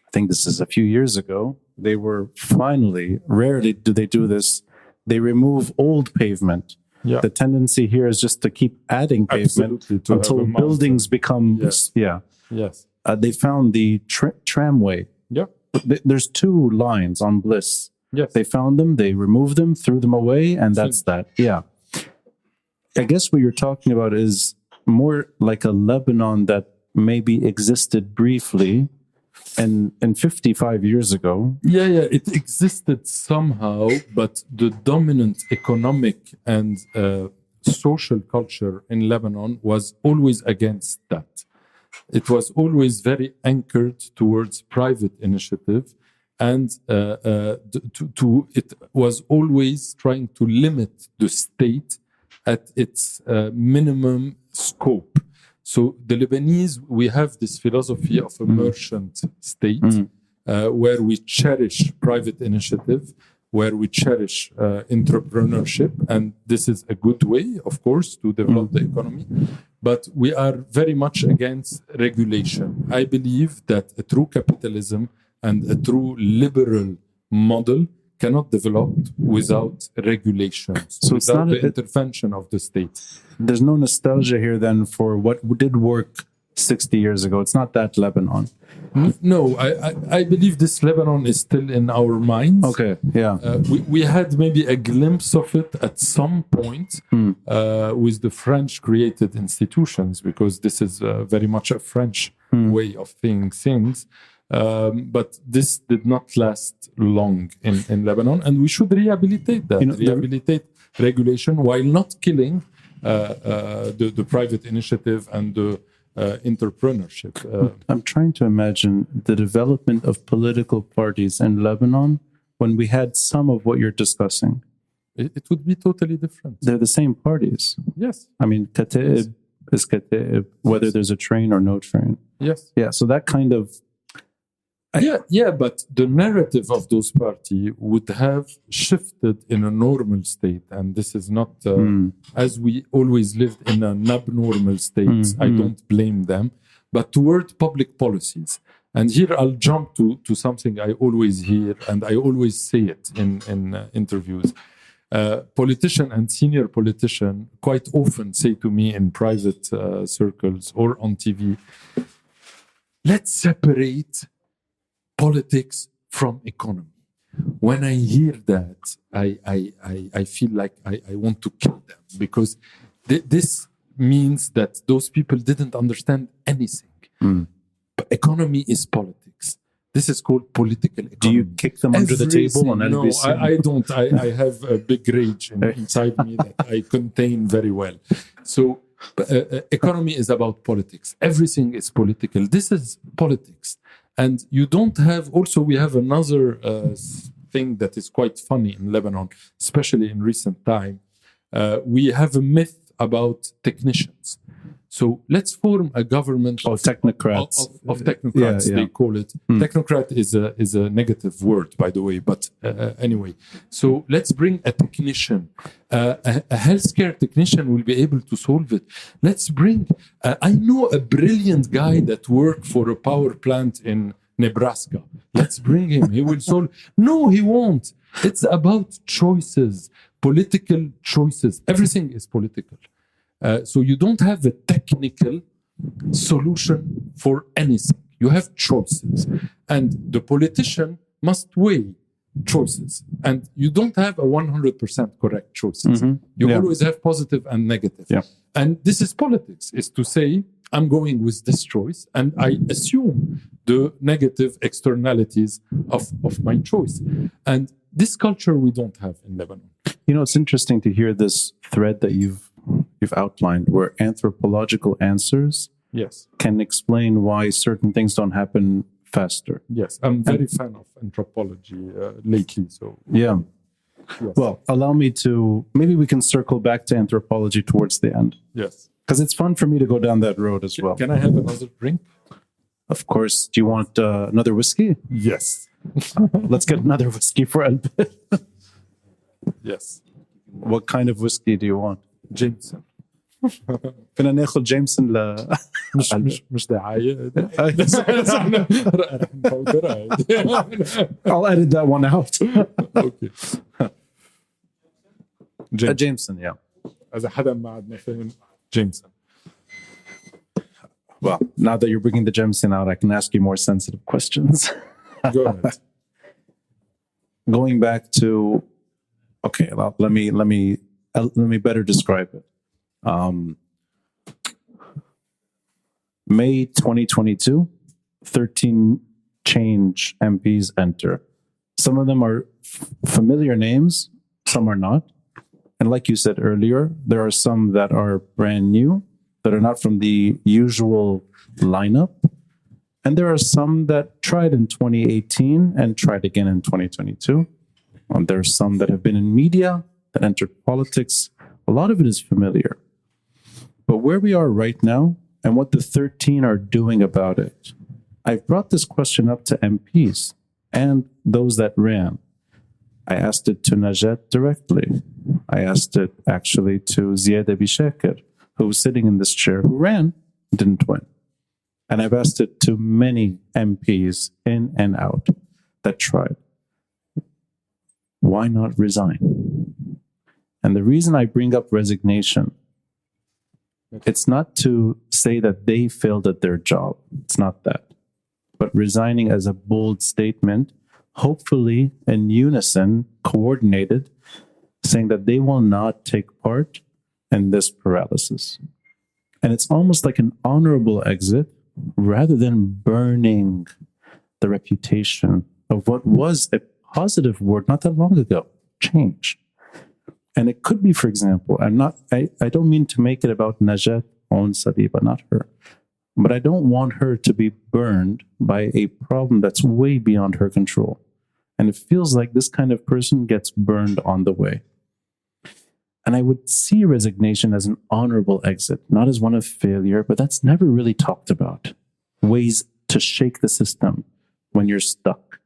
I think this is a few years ago, they were finally, rarely do they do this, they remove old pavement. Yeah. The tendency here is just to keep adding pavement Absolutely, to until have a mountain. buildings become, Yes. Yes. They found the tramway. Yeah. There's two lines on Bliss. Yes. They found them, they removed them, threw them away, and that's that. Yeah. I guess what you're talking about is more like a Lebanon that maybe existed briefly and 55 years ago. Yeah, it existed somehow, but the dominant economic and social culture in Lebanon was always against that. It was always very anchored towards private initiative, and it was always trying to limit the state at its minimum scope. So the Lebanese, we have this philosophy of a merchant state where we cherish private initiative, where we cherish entrepreneurship. And this is a good way, of course, to develop the economy. But we are very much against regulation. I believe that a true capitalism and a true liberal model cannot develop without regulations, So it's without not the intervention of the state. There's no nostalgia here then for what did work 60 years ago. It's not that Lebanon. No, I believe this Lebanon is still in our minds. Okay, yeah. We had maybe a glimpse of it at some point with the French created institutions, because this is very much a French way of seeing things. But this did not last long in Lebanon, and we should rehabilitate that, rehabilitate regulation while not killing the private initiative and the entrepreneurship. I'm trying to imagine the development of political parties in Lebanon when we had some of what you're discussing. It would be totally different. They're the same parties. Yes. I mean, Kataib is Kataib, whether there's a train or no train. Yes. Yeah, so that kind of... But the narrative of those parties would have shifted in a normal state, and this is not as we always lived in an abnormal state. I don't blame them, but toward public policies. And here I'll jump to something I always hear, and I always say it in interviews. Politician and senior politician quite often say to me in private circles or on TV, let's separate politics from economy. When I hear that, I feel like I want to kill them, because this means that those people didn't understand anything. But economy is politics. This is called political economy. Do you kick them under the table on LBC? No, I don't. I have a big rage inside me that I contain very well. So economy is about politics. Everything is political. This is politics. And you don't have, also we have another thing that is quite funny in Lebanon, especially in recent time. We have a myth about technicians. So let's form a government of technocrats. Of technocrats, they call it. Technocrat is a negative word, by the way, but anyway. So let's bring a technician. A healthcare technician will be able to solve it. Let's bring, I know a brilliant guy that worked for a power plant in Nebraska. Let's bring him. He will solve. No, he won't. It's about choices, political choices. Everything is political. So you don't have a technical solution for anything. You have choices. And the politician must weigh choices. And you don't have a 100% correct choices. You always have positive and negative. And this is politics, is to say, I'm going with this choice, and I assume the negative externalities of my choice. And this culture we don't have in Lebanon. You know, it's interesting to hear this thread that you've outlined, where anthropological answers can explain why certain things don't happen faster. Yes, I'm very fan of anthropology lately. So Yes. Well, allow me to, maybe we can circle back to anthropology towards the end. Yes. Because it's fun for me to go down that road as well. Can I have another drink? Of course. Do you want another whiskey? Yes. Let's get another whiskey for Albert. Yes. What kind of whiskey do you want? Jameson. فينا ناخذ جيمسون ل مش دعاية. I'll edit that one out. Okay. Jameson, yeah. إذا حدا ما عندنا فهم Jameson. Well, now that you're bringing the Jameson out, I can ask you more sensitive questions. Go ahead. Going back to, okay, well, let me better describe it. May 2022, 13 change MPs enter. Some of them are familiar names, some are not. And like you said earlier, there are some that are brand new, that are not from the usual lineup. And there are some that tried in 2018 and tried again in 2022. There are some that have been in media, that entered politics. A lot of it is familiar. But where we are right now and what the 13 are doing about it, I've brought this question up to MPs and those that ran. I asked it to Najat directly. I asked it actually to Ziad Abishakir, who was sitting in this chair, who ran, didn't win. And I've asked it to many MPs in and out that tried. Why not resign? And the reason I bring up resignation, it's not to say that they failed at their job. It's not that. But resigning as a bold statement, hopefully in unison, coordinated, saying that they will not take part in this paralysis. And it's almost like an honorable exit rather than burning the reputation of what was a positive word not that long ago, change. And it could be, for example, I don't mean to make it about Najat on Sadiba, not her, but I don't want her to be burned by a problem that's way beyond her control. And it feels like this kind of person gets burned on the way. And I would see resignation as an honorable exit, not as one of failure, but that's never really talked about. Ways to shake the system when you're stuck.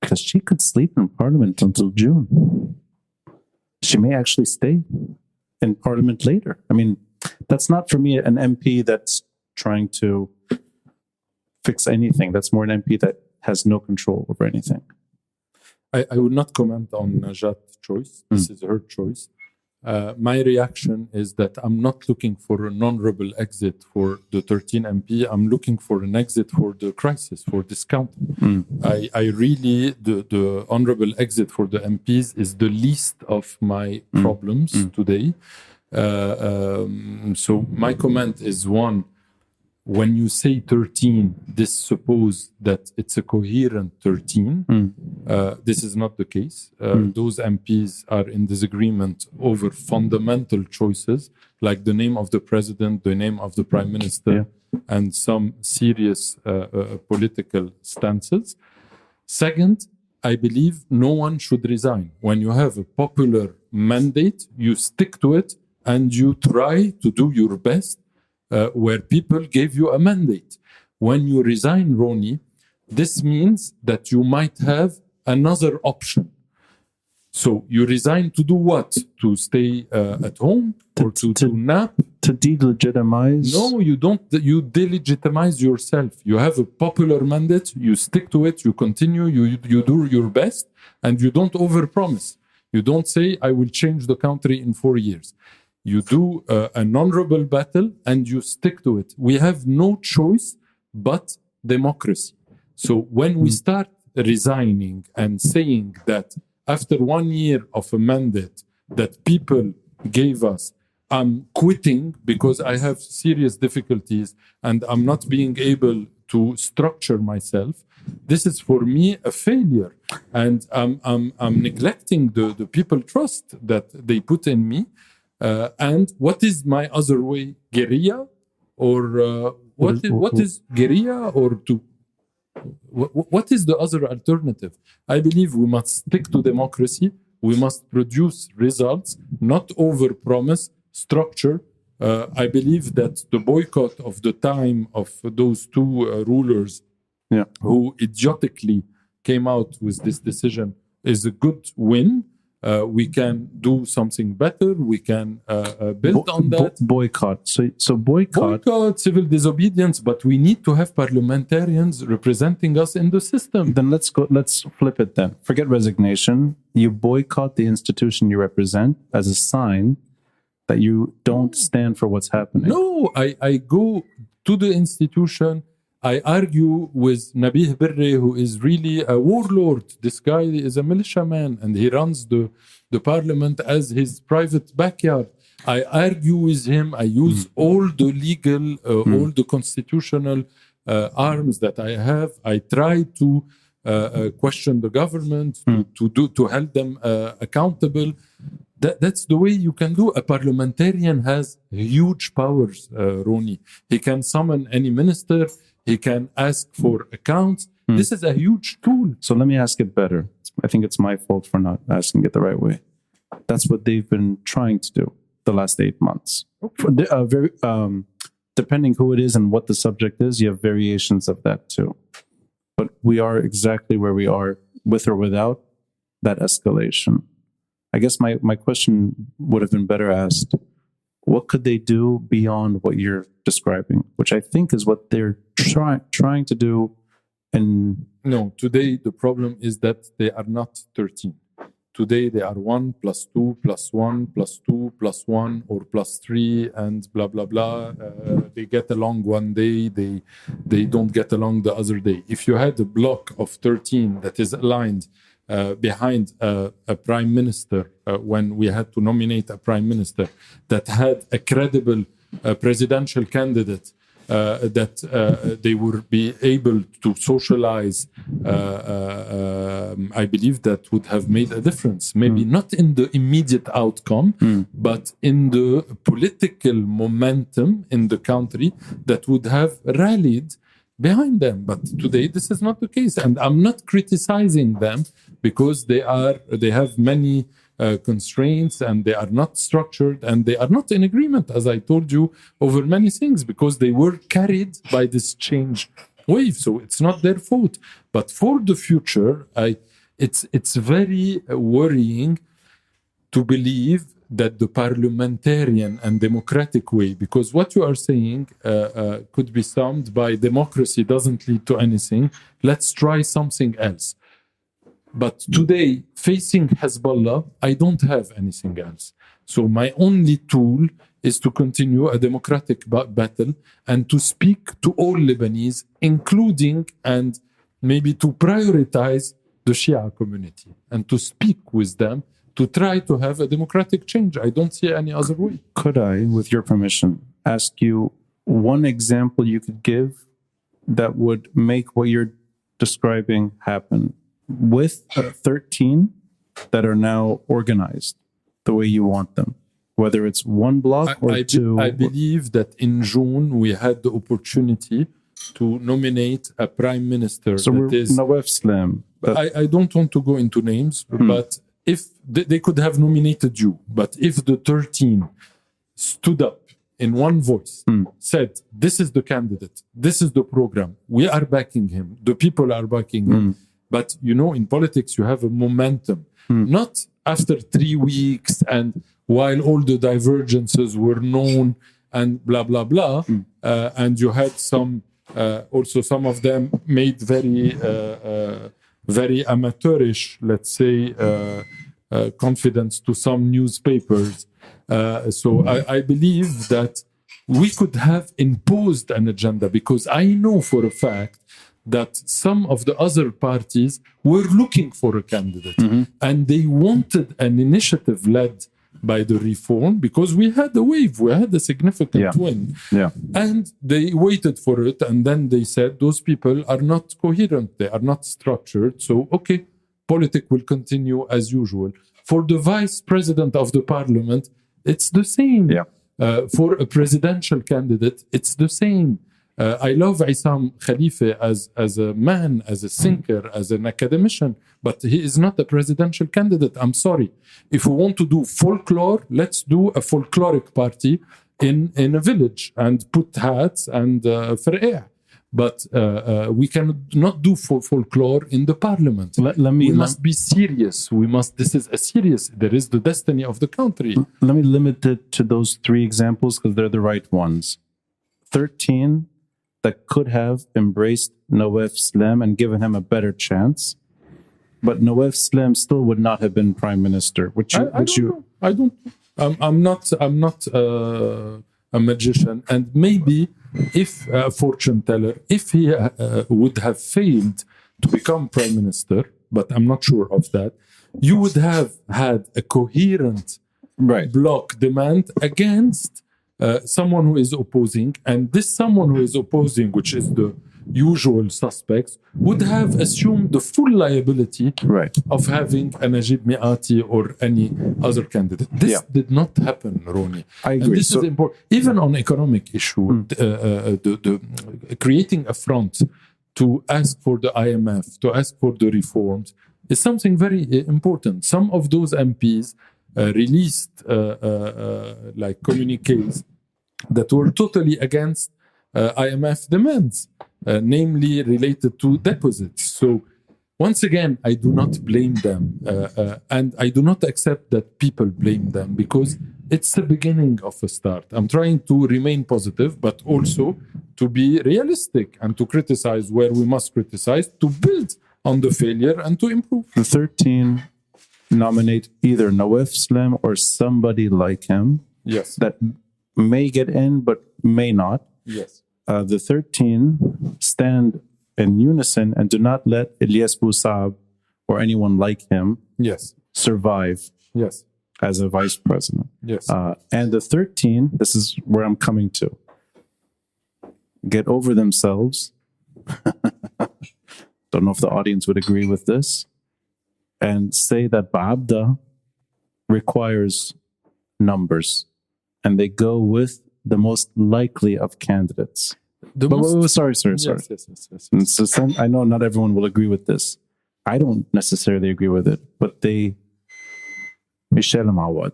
Because she could sleep in Parliament until June. She may actually stay in Parliament later. I mean, that's not for me an MP that's trying to fix anything. That's more an MP that has no control over anything. I would not comment on Najat's choice. This is her choice. My reaction is that I'm not looking for an honorable exit for the 13 MP. I'm looking for an exit for the crisis, for discounting. I really, the honorable exit for the MPs is the least of my problems today. So my comment is one, when you say 13, this suppose that it's a coherent 13. This is not the case. Those MPs are in disagreement over fundamental choices, like the name of the president, the name of the prime minister, and some serious political stances. Second, I believe no one should resign. When you have a popular mandate, you stick to it and you try to do your best where people gave you a mandate. When you resign, Ronnie, this means that you might have another option. So you resign to do what? To stay at home or to nap? To delegitimize? No, you don't. You delegitimize yourself. You have a popular mandate, you stick to it, you continue, you do your best, and you don't overpromise. You don't say, I will change the country in 4 years. You do an honorable battle and you stick to it. We have no choice but democracy. So when we start resigning and saying that after 1 year of a mandate that people gave us, I'm quitting because I have serious difficulties and I'm not being able to structure myself, this is for me a failure. And I'm neglecting the people trust that they put in me. And what is my other way? Guerrilla? Or what is guerrilla? Or what is the other alternative? I believe we must stick to democracy. We must produce results, not overpromise structure. I believe that the boycott of the time of those two rulers who idiotically came out with this decision is a good win. We can do something better. We can build on that. Boycott. So boycott, civil disobedience, but we need to have parliamentarians representing us in the system. Then let's flip it then. Forget resignation. You boycott the institution you represent as a sign that you don't stand for what's happening. No, I go to the institution. I argue with Nabih Birri, who is really a warlord. This guy is a militiaman, and he runs the parliament as his private backyard. I argue with him. I use all the legal, all the constitutional arms that I have. I try to question the government, to hold them accountable. That's the way you can do. A parliamentarian has huge powers, Roni. He can summon any minister. He can ask for accounts. This is a huge tool. So let me ask it better. I think it's my fault for not asking it the right way. That's what they've been trying to do the last 8 months. Okay. Depending who it is and what the subject is, you have variations of that too. But we are exactly where we are, with or without that escalation. I guess my question would have been better asked. What could they do beyond what you're describing, which I think is what they're trying to do? And no, today the problem is that they are not 13. Today they are 1 plus 2 plus 1 plus 2 plus 1 or plus 3 and blah, blah, blah. They get along one day, they don't get along the other day. If you had a block of 13 that is aligned behind a prime minister, when we had to nominate a prime minister that had a credible presidential candidate, that they would be able to socialize, I believe that would have made a difference. Maybe not in the immediate outcome, but in the political momentum in the country that would have rallied behind them. But today this is not the case, and I'm not criticizing them because they have many constraints, and they are not structured, and they are not in agreement, as I told you, over many things, because they were carried by this change wave. So it's not their fault. But for the future, it's very worrying to believe that the parliamentarian and democratic way, because what you are saying could be summed by democracy doesn't lead to anything. Let's try something else. But today, facing Hezbollah, I don't have anything else. So my only tool is to continue a democratic battle and to speak to all Lebanese, including and maybe to prioritize the Shia community and to speak with them to try to have a democratic change. I don't see any other way. Could I, with your permission, ask you one example you could give that would make what you're describing happen? With 13 that are now organized the way you want them, whether it's one block or two. I believe that in June we had the opportunity to nominate a prime minister. So that is Nawaf Slam. I don't want to go into names, but if they could have nominated you, but if the 13 stood up in one voice, said, this is the candidate, this is the program, we are backing him, the people are backing him. But, you know, in politics, you have a momentum. Not after 3 weeks and while all the divergences were known and blah, blah, blah. And you had some, also some of them made very amateurish, let's say, confidence to some newspapers. So I believe that we could have imposed an agenda, because I know for a fact that some of the other parties were looking for a candidate and they wanted an initiative led by the reform, because we had a wave, we had a significant win. And they waited for it, and then they said those people are not coherent, they are not structured, so okay, politics will continue as usual. For the vice president of the parliament, it's the same. For a presidential candidate, it's the same. I love Isam Khalifa as a man, as a thinker, as an academician, but he is not a presidential candidate. I'm sorry. If we want to do folklore, let's do a folkloric party in a village and put hats and far'eh. But we cannot do folklore in the parliament. We must be serious. This is a serious. There is the destiny of the country. Let me limit it to those 3 examples because they're the right ones. 13 that could have embraced Nawaf Salam and given him a better chance, but Nawaf Salam still would not have been prime minister. I don't. I'm not a magician, and maybe if a fortune teller, if he would have failed to become prime minister, but I'm not sure of that, you would have had a coherent bloc demand against someone who is opposing, and this someone who is opposing, which is the usual suspects, would have assumed the full liability of having a Najib Miati or any other candidate. This did not happen, Roni. I agree. And this is important. Even on economic issue, creating a front to ask for the IMF, to ask for the reforms, is something very important. Some of those MPs released like communiques that were totally against IMF demands, namely related to deposits. So once again, I do not blame them, and I do not accept that people blame them, because it's the beginning of a start. I'm trying to remain positive, but also to be realistic and to criticize where we must criticize, to build on the failure and to improve. The 13 nominate either Nawaf Salam or somebody like him. Yes. That may get in, but may not. Yes. The 13 stand in unison and do not let Ilyas Bousab or anyone like him survive as a vice president. Yes. And the 13, this is where I'm coming to, get over themselves. Don't know if the audience would agree with this, and say that Ba'abda requires numbers, and they go with the most likely of candidates. Sorry. Yes. So I know not everyone will agree with this. I don't necessarily agree with it, but Michel Mawad,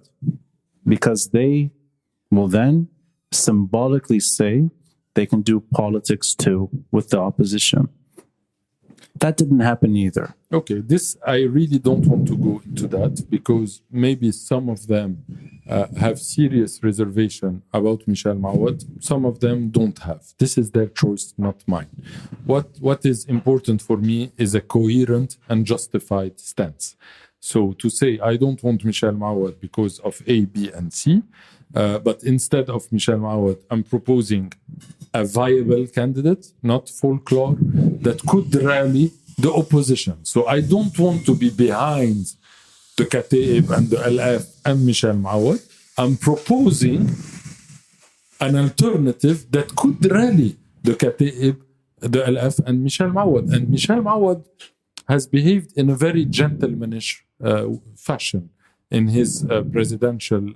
because they will then symbolically say they can do politics too with the opposition. That didn't happen either. Okay, this I really don't want to go into that, because maybe some of them have serious reservation about Michel Mawad. Some of them don't have. This is their choice, not mine. What is important for me is a coherent and justified stance. So to say I don't want Michel Mawad because of A, B, and C, but instead of Michel Mawad, I'm proposing a viable candidate, not folklore, that could rally the opposition. So I don't want to be behind the Taif and the LF and Michel Mawad. I'm proposing an alternative that could rally the Taif, the LF, and Michel Mawad. And Michel Mawad has behaved in a very gentlemanish fashion in his presidential,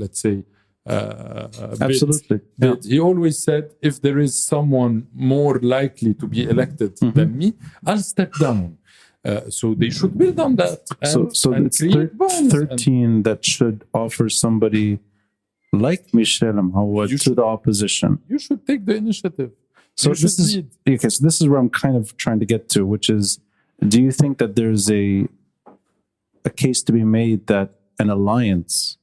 let's say, absolutely. bid. He always said, if there is someone more likely to be elected than me, I'll step down. So they should build on that. And it's 13 that should offer somebody like Michel Mawad to the opposition. You should take the initiative. So this is where I'm kind of trying to get to, which is, do you think that there's a case to be made that an alliance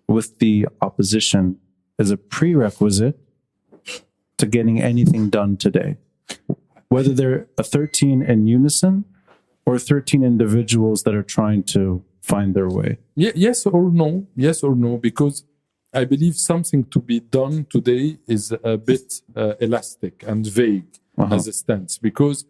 with the opposition is a prerequisite to getting anything done today? Whether they're a 13 in unison or 13 individuals that are trying to find their way? Yes or no, because I believe something to be done today is a bit elastic and vague as a stance, because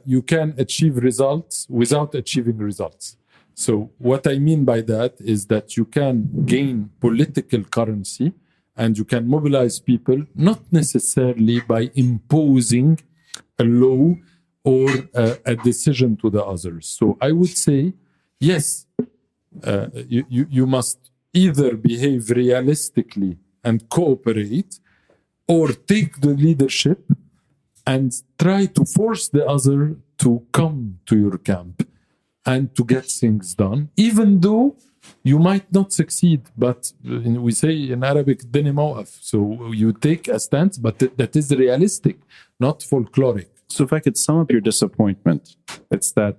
you can achieve results without achieving results. So what I mean by that is that you can gain political currency and you can mobilize people, not necessarily by imposing a law or a decision to the others. So I would say, yes, you must either behave realistically and cooperate, or take the leadership and try to force the other to come to your camp and to get things done, even though you might not succeed. But we say in Arabic, "Dini mawaf." So you take a stance, but that is realistic, not folkloric. So if I could sum up your disappointment, it's that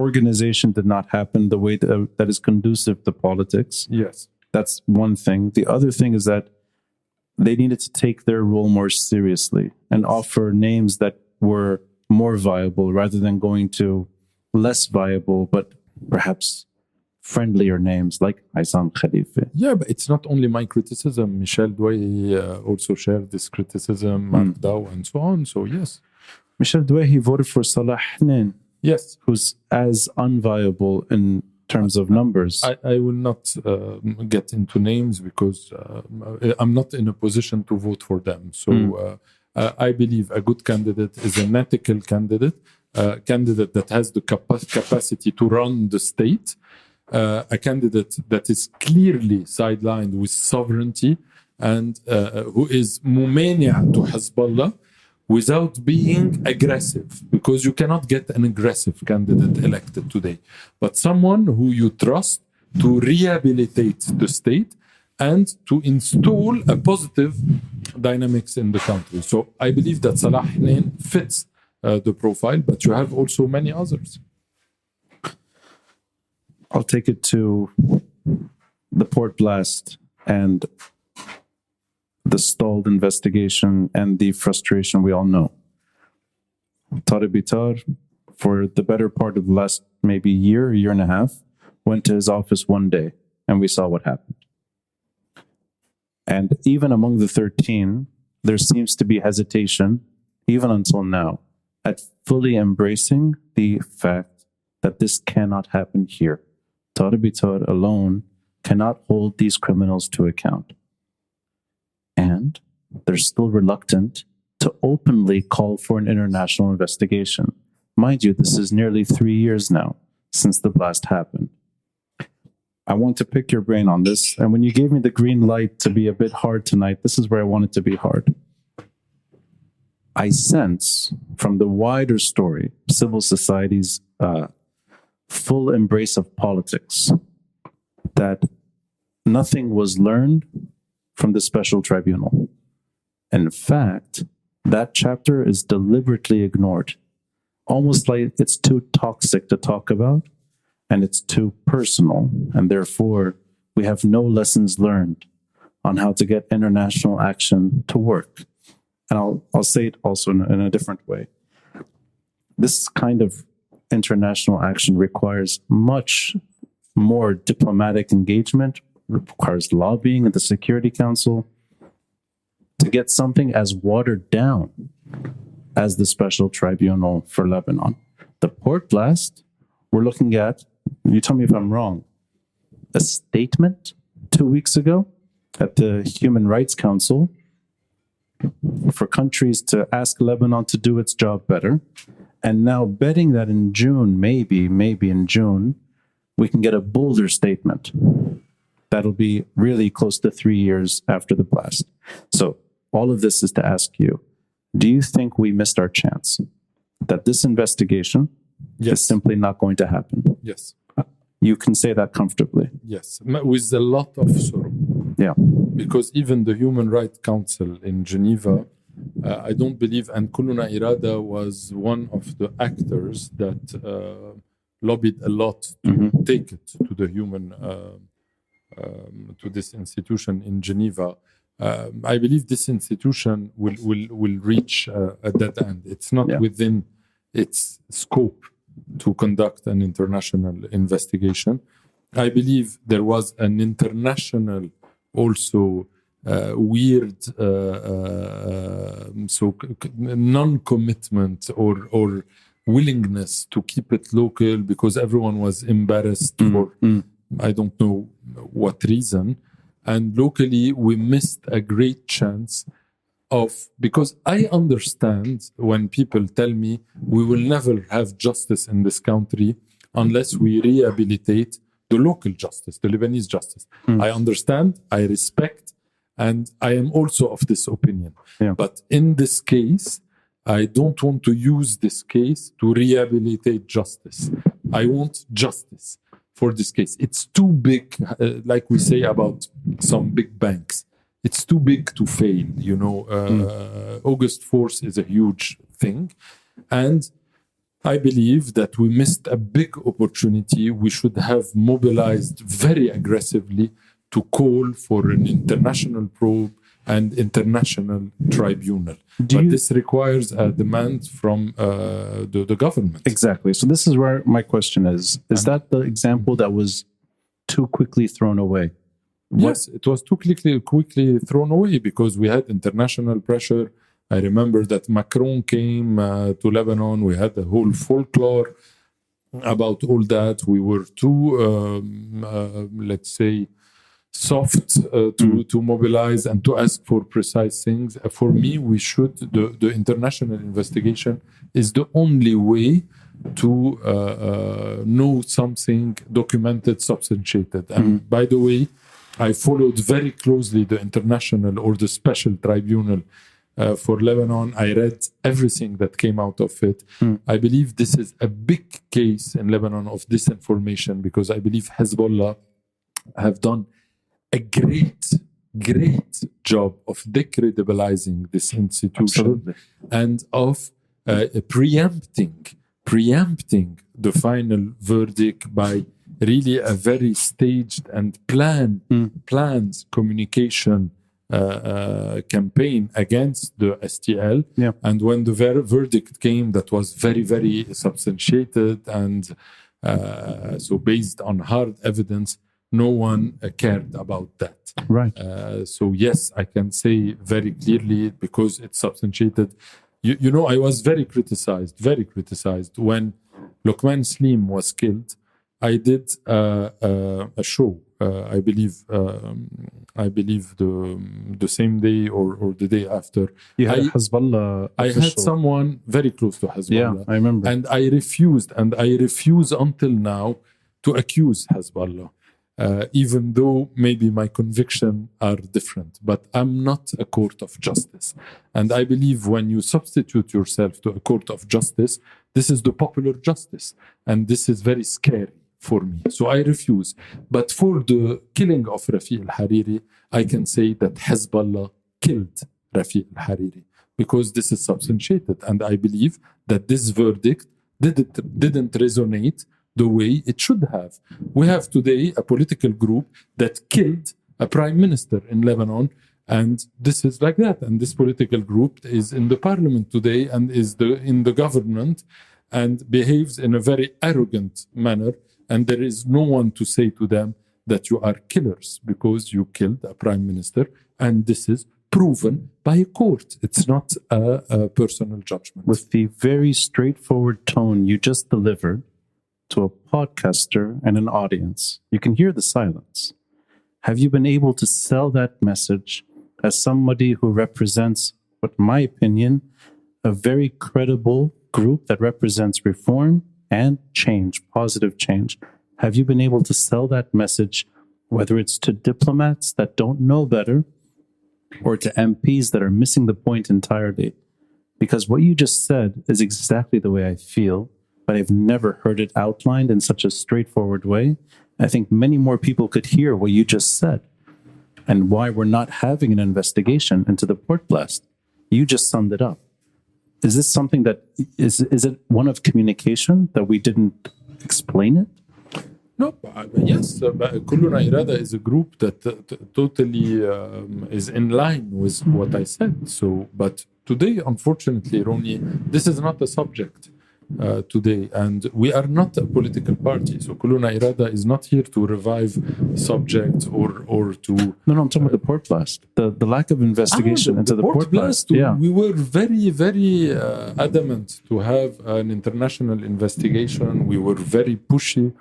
organization did not happen the way that is conducive to politics. Yes. That's one thing. The other thing is that they needed to take their role more seriously and offer names that were more viable rather than going to less viable, but perhaps friendlier names like Aysam Khalifa. Yeah, but it's not only my criticism. Michel Douay also shared this criticism, Mark Dow, and so on. So, yes. Michel Douay, he voted for Salah Hnain. Yes. Who's as unviable in terms of numbers. I will not get into names because I'm not in a position to vote for them. So I believe a good candidate is an ethical candidate, a candidate that has the capacity to run the state, a candidate that is clearly sidelined with sovereignty and who is mumania to Hezbollah, without being aggressive, because you cannot get an aggressive candidate elected today, but someone who you trust to rehabilitate the state and to install a positive dynamics in the country. So I believe that Salah Hnain fits the profile, but you have also many others. I'll take it to the port blast and the stalled investigation and the frustration we all know. Tariq Bitar, for the better part of the last maybe year and a half, went to his office one day and we saw what happened. And even among the 13, there seems to be hesitation, even until now, at fully embracing the fact that this cannot happen here. Tariq Bitar alone cannot hold these criminals to account. And they're still reluctant to openly call for an international investigation. Mind you, this is nearly 3 years now since the blast happened. I want to pick your brain on this. And when you gave me the green light to be a bit hard tonight, this is where I want it to be hard. I sense from the wider story, civil society's full embrace of politics, that nothing was learned from the special tribunal. In fact, that chapter is deliberately ignored, almost like it's too toxic to talk about, and it's too personal, and therefore we have no lessons learned on how to get international action to work. And I'll say it also in a different way. This kind of international action requires much more diplomatic engagement, requires lobbying at the Security Council to get something as watered down as the Special Tribunal for Lebanon. The port blast, we're looking at, you tell me if I'm wrong, a statement 2 weeks ago at the Human Rights Council for countries to ask Lebanon to do its job better. And now betting that in June, maybe in June, we can get a bolder statement. That'll be really close to 3 years after the blast. So all of this is to ask you, do you think we missed our chance? That this investigation is simply not going to happen? Yes. You can say that comfortably? Yes, with a lot of sorrow. Yeah. Because even the Human Rights Council in Geneva, I don't believe, and Kulluna Irada was one of the actors that lobbied a lot to take it to the human to this institution in Geneva. I believe this institution will reach a dead end. It's not within its scope to conduct an international investigation. I believe there was an international also weird non-commitment or willingness to keep it local because everyone was embarrassed for I don't know what reason. And locally, we missed a great chance of, because I understand when people tell me we will never have justice in this country unless we rehabilitate the local justice, the Lebanese justice. I understand, I respect, And I am also of this opinion. Yeah. But in this case, I don't want to use this case to rehabilitate justice. I want justice for this case. It's too big, like we say about some big banks. It's too big to fail. August 4th is a huge thing. And I believe that we missed a big opportunity. We should have mobilized very aggressively to call for an international probe and international tribunal. This requires a demand from the government. Exactly. So this is where my question is. Is that the example that was too quickly thrown away? Yes, it was too quickly thrown away because we had international pressure. I remember that Macron came to Lebanon. We had a whole folklore about all that. We were too, let's say, soft to mobilize and to ask for precise things. For me, we should, the international investigation is the only way to know something documented, substantiated. And by the way, I followed very closely the international or the special tribunal for Lebanon. I read everything that came out of it. I believe this is a big case in Lebanon of disinformation because I believe Hezbollah have done a great job of decredibilizing this institution. Absolutely. And of preempting the final verdict by really a very staged and planned communication campaign against the STL. Yeah. And when the verdict came, that was very, very substantiated and so based on hard evidence, no one cared about that. Right. So yes, I can say very clearly because it's substantiated. I was very criticized when Luqman Slim was killed. I did a show. I believe the same day or the day after. You had Hezbollah. I had someone very close to Hezbollah. Yeah, I remember. And I refuse until now to accuse Hezbollah. Even though maybe my convictions are different, but I'm not a court of justice. And I believe when you substitute yourself to a court of justice, this is the popular justice. And this is very scary for me. So I refuse. But for the killing of Rafi al-Hariri, I can say that Hezbollah killed Rafi al-Hariri because this is substantiated. And I believe that this verdict didn't resonate the way it should have. We have today a political group that killed a prime minister in Lebanon, and this is like that. And this political group is in the parliament today and is in the government and behaves in a very arrogant manner. And there is no one to say to them that you are killers because you killed a prime minister. And this is proven by a court. It's not a personal judgment. With the very straightforward tone you just delivered, to a podcaster and an audience, you can hear the silence. Have you been able to sell that message as somebody who represents, what in my opinion, a very credible group that represents reform and change, positive change? Have you been able to sell that message, whether it's to diplomats that don't know better or to MPs that are missing the point entirely? Because what you just said is exactly the way I feel, but I've never heard it outlined in such a straightforward way. I think many more people could hear what you just said and why we're not having an investigation into the port blast. You just summed it up. Is this something that, is it one of communication that we didn't explain it? No, yes, Kulluna Irada is a group that totally is in line with what I said. So, but today, unfortunately, Roni, this is not a subject. Today, and we are not a political party. So Kulluna Irada is not here to revive subjects or to... No, I'm talking about the port blast. The lack of investigation into the port blast. Yeah. We were very, very adamant to have an international investigation. We were very pushy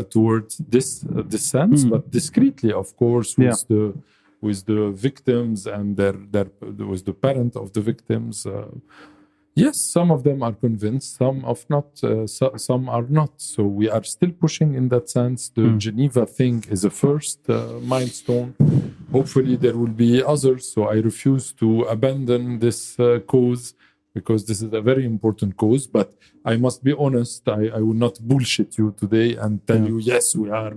towards this sense, but discreetly, of course, with the victims and with the parent of the victims. Yes, some of them are convinced, some are not. So we are still pushing in that sense. The Geneva thing is a first milestone. Hopefully there will be others. So I refuse to abandon this cause because this is a very important cause. But I must be honest, I will not bullshit you today and tell you, yes, we are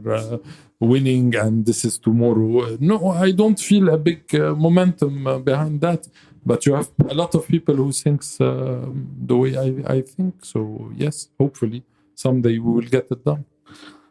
winning and this is tomorrow. No, I don't feel a big momentum behind that. But you have a lot of people who thinks the way I think. So yes, hopefully someday we will get it done.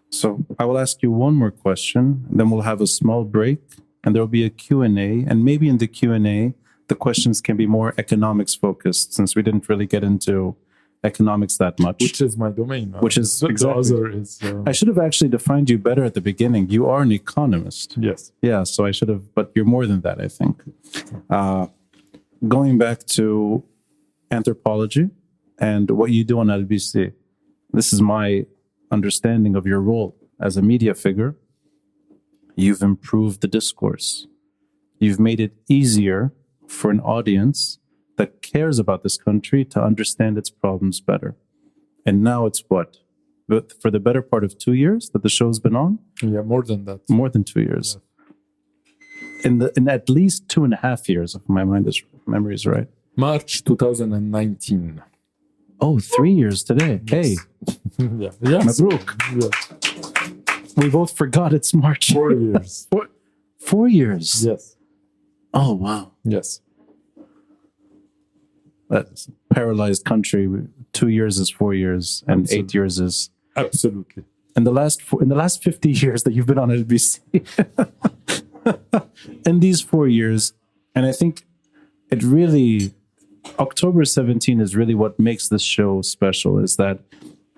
So I will ask you one more question, then we'll have a small break, and there will be a Q&A. And maybe in the Q&A, the questions can be more economics focused, since we didn't really get into economics that much. Which is my domain. Which is the other is. I should have actually defined you better at the beginning. You are an economist. Yes. Yeah, so I should have, but you're more than that, I think. Going back to anthropology and what you do on LBC, this is my understanding of your role as a media figure. You've improved the discourse. You've made it easier for an audience that cares about this country to understand its problems better. And now it's what? But for the better part of 2 years that the show's been on? Yeah, more than that. More than 2 years. Yeah. In at least 2.5 years, if my memory is right. March 2019. Oh, 3 years today. Yes. Hey. Yeah. Yes. Mabruk. Yeah. We both forgot it's March. 4 years. 4 years? Yes. Oh, wow. Yes. That's a paralyzed country. 2 years is 4 years, and Absolutely. 8 years is... Absolutely. In the last 50 years that you've been on LBC... in these 4 years, and I think it really, October 17 is really what makes this show special, is that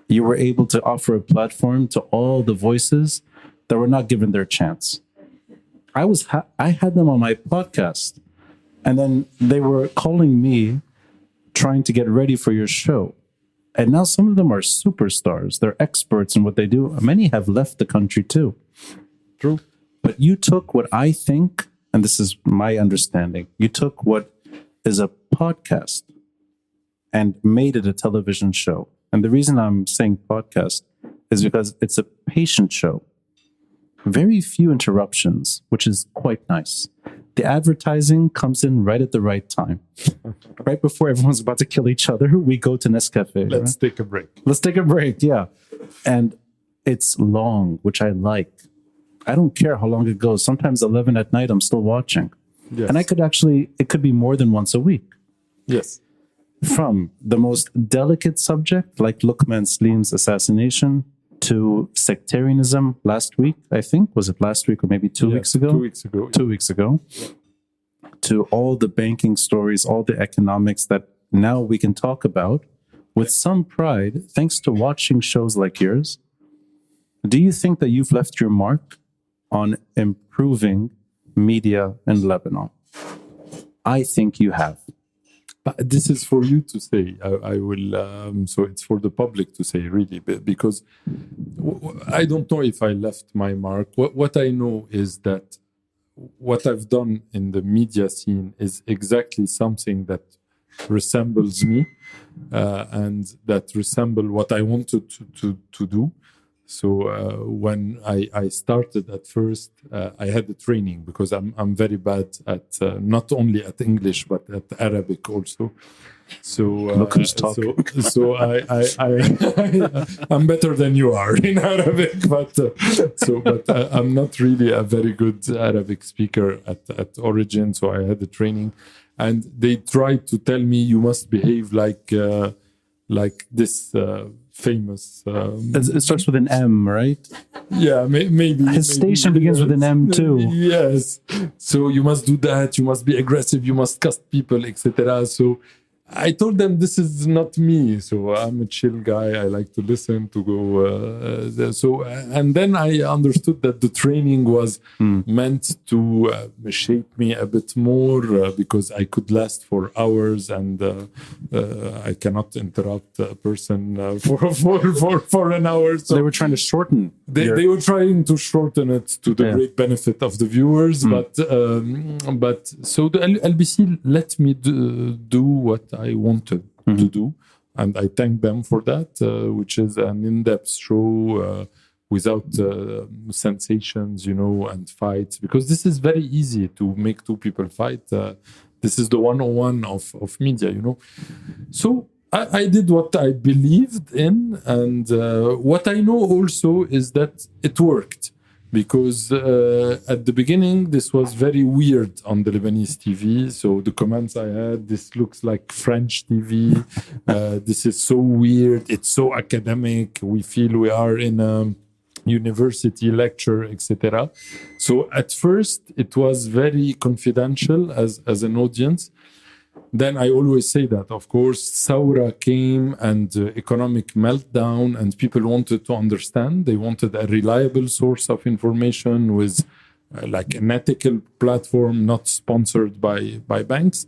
you were able to offer a platform to all the voices that were not given their chance. I had them on my podcast, and then they were calling me, trying to get ready for your show. And now some of them are superstars. They're experts in what they do. Many have left the country too. True. But you took what I think, and this is my understanding, you took what is a podcast and made it a television show. And the reason I'm saying podcast is because it's a patient show. Very few interruptions, which is quite nice. The advertising comes in right at the right time. Right before everyone's about to kill each other, we go to Nescafe. Let's take a break. Let's take a break, yeah. And it's long, which I like. I don't care how long it goes. Sometimes 11 at night, I'm still watching. Yes. And it could be more than once a week. Yes. From the most delicate subject, like Luqman Slim's assassination, to sectarianism last week, I think. Was it last week or maybe 2 weeks ago? 2 weeks ago. 2 weeks ago. To all the banking stories, all the economics that now we can talk about with some pride, thanks to watching shows like yours. Do you think that you've left your mark on improving media in Lebanon? I think you have. But this is for you to say. I will. So it's for the public to say, really, because I don't know if I left my mark. What I know is that what I've done in the media scene is exactly something that resembles me, and that resemble what I wanted to do. So when I started at first, I had the training because I'm very bad at not only at English but at Arabic also. So look who's talking. So I'm better than you are in Arabic, but I'm not really a very good Arabic speaker at origin. So I had the training, and they tried to tell me you must behave like this. Famous. It starts with an M, right? Yeah, maybe. His station begins with an M too. Yes. So you must do that. You must be aggressive. You must cast people, etc. So I told them this is not me. So I'm a chill guy. I like to listen, to go. And then I understood that the training was meant to shape me a bit more because I could last for hours, and I cannot interrupt a person for an hour. So they were trying to shorten. They were trying to shorten it to the great benefit of the viewers, but so the LBC let me do what I wanted to do. And I thank them for that, which is an in-depth show without sensations, and fights. Because this is very easy to make two people fight. This is the 101 of media, So I did what I believed in. And what I know also is that it worked. Because at the beginning, this was very weird on the Lebanese TV. So the comments I had, this looks like French TV. This is so weird. It's so academic. We feel we are in a university lecture, etc. So at first, it was very confidential as an audience. Then I always say that, of course, Saura came and economic meltdown, and people wanted to understand. They wanted a reliable source of information with like an ethical platform, not sponsored by banks,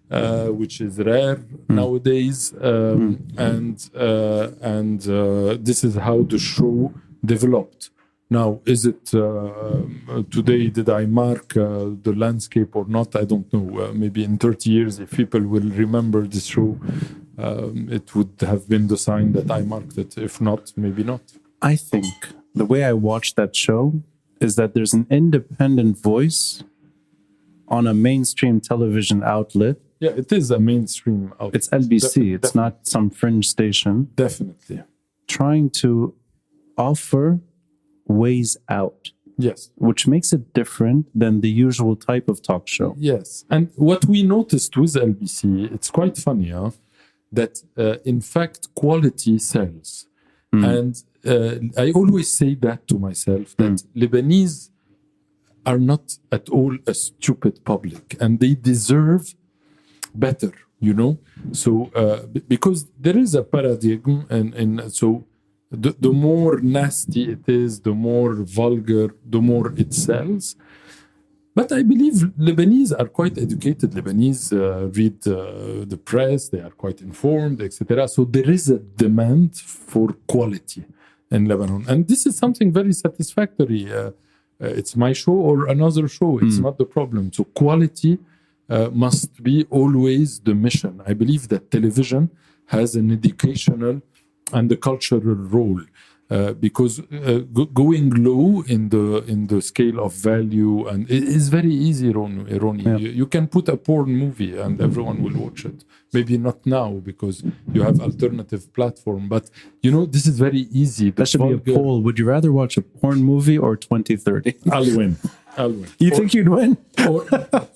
which is rare nowadays. And this is how the show developed. Now, is it today, did I mark the landscape or not? I don't know. Maybe in 30 years, if people will remember this show, it would have been the sign that I marked it. If not, maybe not. I think the way I watched that show is that there's an independent voice on a mainstream television outlet. Yeah, it is a mainstream outlet. It's LBC. It's not some fringe station. Definitely. Trying to offer ways out. Yes. Which makes it different than the usual type of talk show. Yes. And what we noticed with LBC, it's quite funny, that in fact, quality sells. And I always say that to myself, that Lebanese are not at all a stupid public, and they deserve better, So, because there is a paradigm, and so the more nasty it is, the more vulgar, the more it sells. But I believe Lebanese are quite educated. Lebanese read the press, they are quite informed, etc. So there is a demand for quality in Lebanon. And this is something very satisfactory. It's my show or another show. It's not the problem. So quality must be always the mission. I believe that television has an educational and the cultural role, because going low in the scale of value, and it is very easy, Ronnie. Yeah. You can put a porn movie and everyone will watch it. Maybe not now because you have alternative platform, but this is very easy. That should be a poll. Would you rather watch a porn movie or 2030? I'll win. You think you'd win?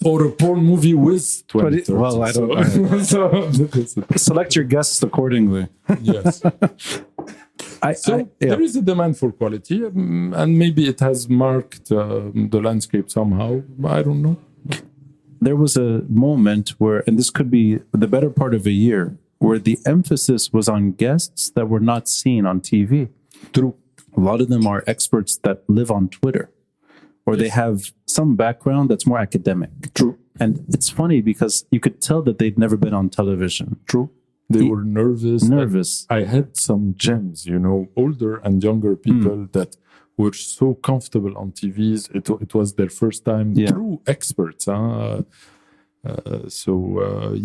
or a porn movie with 2030. Well, I don't know. Select your guests accordingly. Yes. There is a demand for quality, and maybe it has marked the landscape somehow. I don't know. There was a moment where, and this could be the better part of a year, where the emphasis was on guests that were not seen on TV. True. A lot of them are experts that live on Twitter, or they have some background that's more academic. True. And it's funny because you could tell that they'd never been on television. True. They were nervous. I had some gems, older and younger people that were so comfortable on TVs. It was their first time. True experts.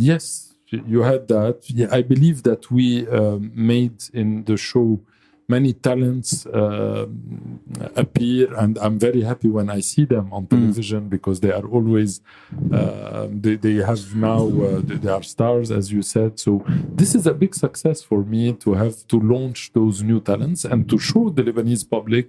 Yes, you had that. Yeah, I believe that we made in the show many talents appear, and I'm very happy when I see them on television because they are always they have now they are stars, as you said. So this is a big success for me to have to launch those new talents and to show the Lebanese public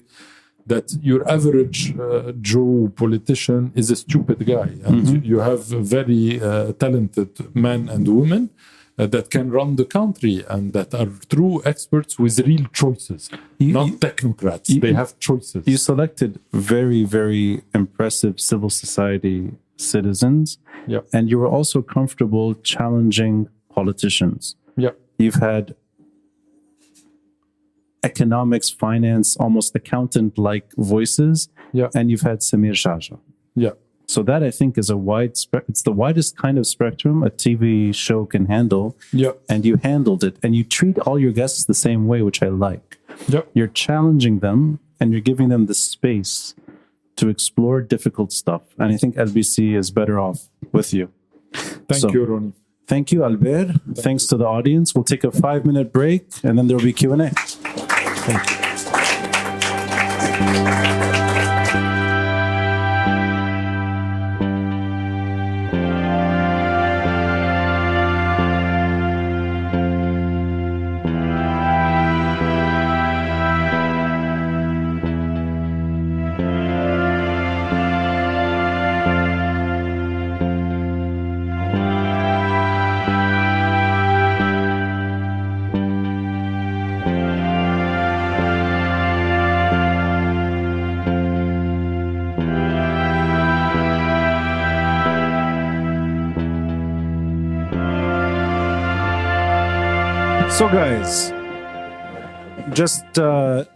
that your average Joe politician is a stupid guy, and you have very talented men and women that can run the country and that are true experts with real choices, not technocrats. They have choices. You selected very, very impressive civil society citizens, and you were also comfortable challenging politicians. Yeah, you've had economics, finance, almost accountant-like voices, and you've had Samir Jaja. Yeah. So that, I think, is it's the widest kind of spectrum a TV show can handle. Yeah. And you handled it. And you treat all your guests the same way, which I like. Yeah. You're challenging them and you're giving them the space to explore difficult stuff. And I think LBC is better off with you. Thank you, Ronnie. Thank you, Albert. Thanks to the audience. We'll take a 5-minute break and then there will be Q&A. Thank you. So guys, just to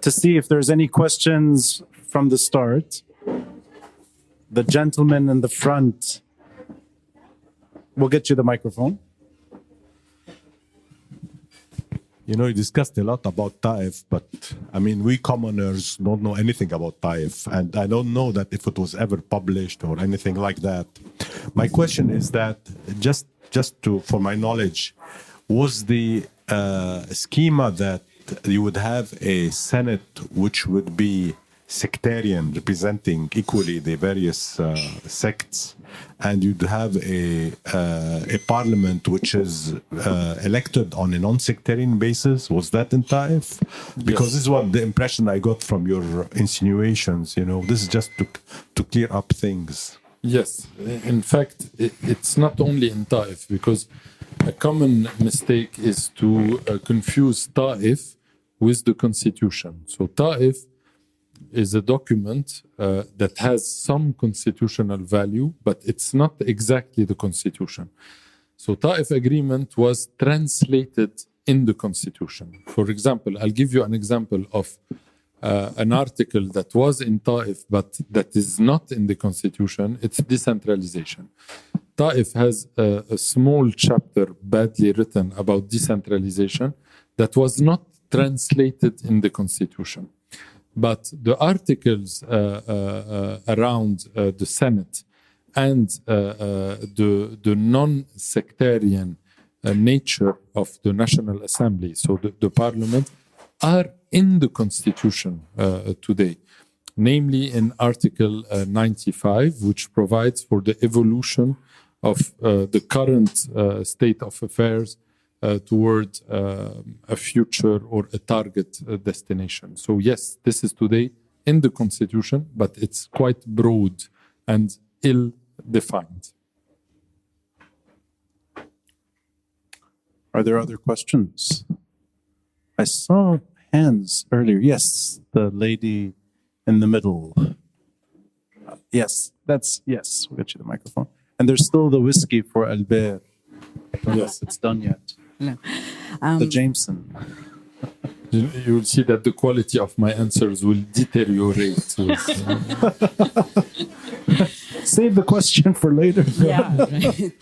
see if there's any questions from the start, the gentleman in the front, we'll get you the microphone. You know, you discussed a lot about Taif, but I mean, we commoners don't know anything about Taif, and I don't know that if it was ever published or anything like that. My question is that, for my knowledge, was the schema that you would have a Senate which would be sectarian, representing equally the various sects, and you'd have a parliament which is elected on a non-sectarian basis? Was that in Taif? Because Yes. this is what the impression I got from your insinuations. You know, this is just to clear up things. Yes, in fact, it's not only in Taif, because a common mistake is to confuse Taif with the constitution. So Taif is a document that has some constitutional value, but it's not exactly the constitution. So Taif agreement was translated in the constitution. For example, I'll give you an example of an article that was in Taif, but that is not in the constitution. It's decentralization. Taif has a small chapter badly written about decentralization that was not translated in the constitution. But the articles around the Senate and the non-sectarian nature of the National Assembly, so the parliament, are in the constitution today, namely in Article 95, which provides for the evolution of the current state of affairs toward a future or a target destination. So yes, this is today in the constitution, but it's quite broad and ill-defined. Are there other questions? I saw hands earlier. Yes, the lady in the middle. Yes, we'll get you the microphone. And there's still the whiskey for Albert. Yes, it's done yet. No. The Jameson. You will see that the quality of my answers will deteriorate. Save the question for later. Yeah, right.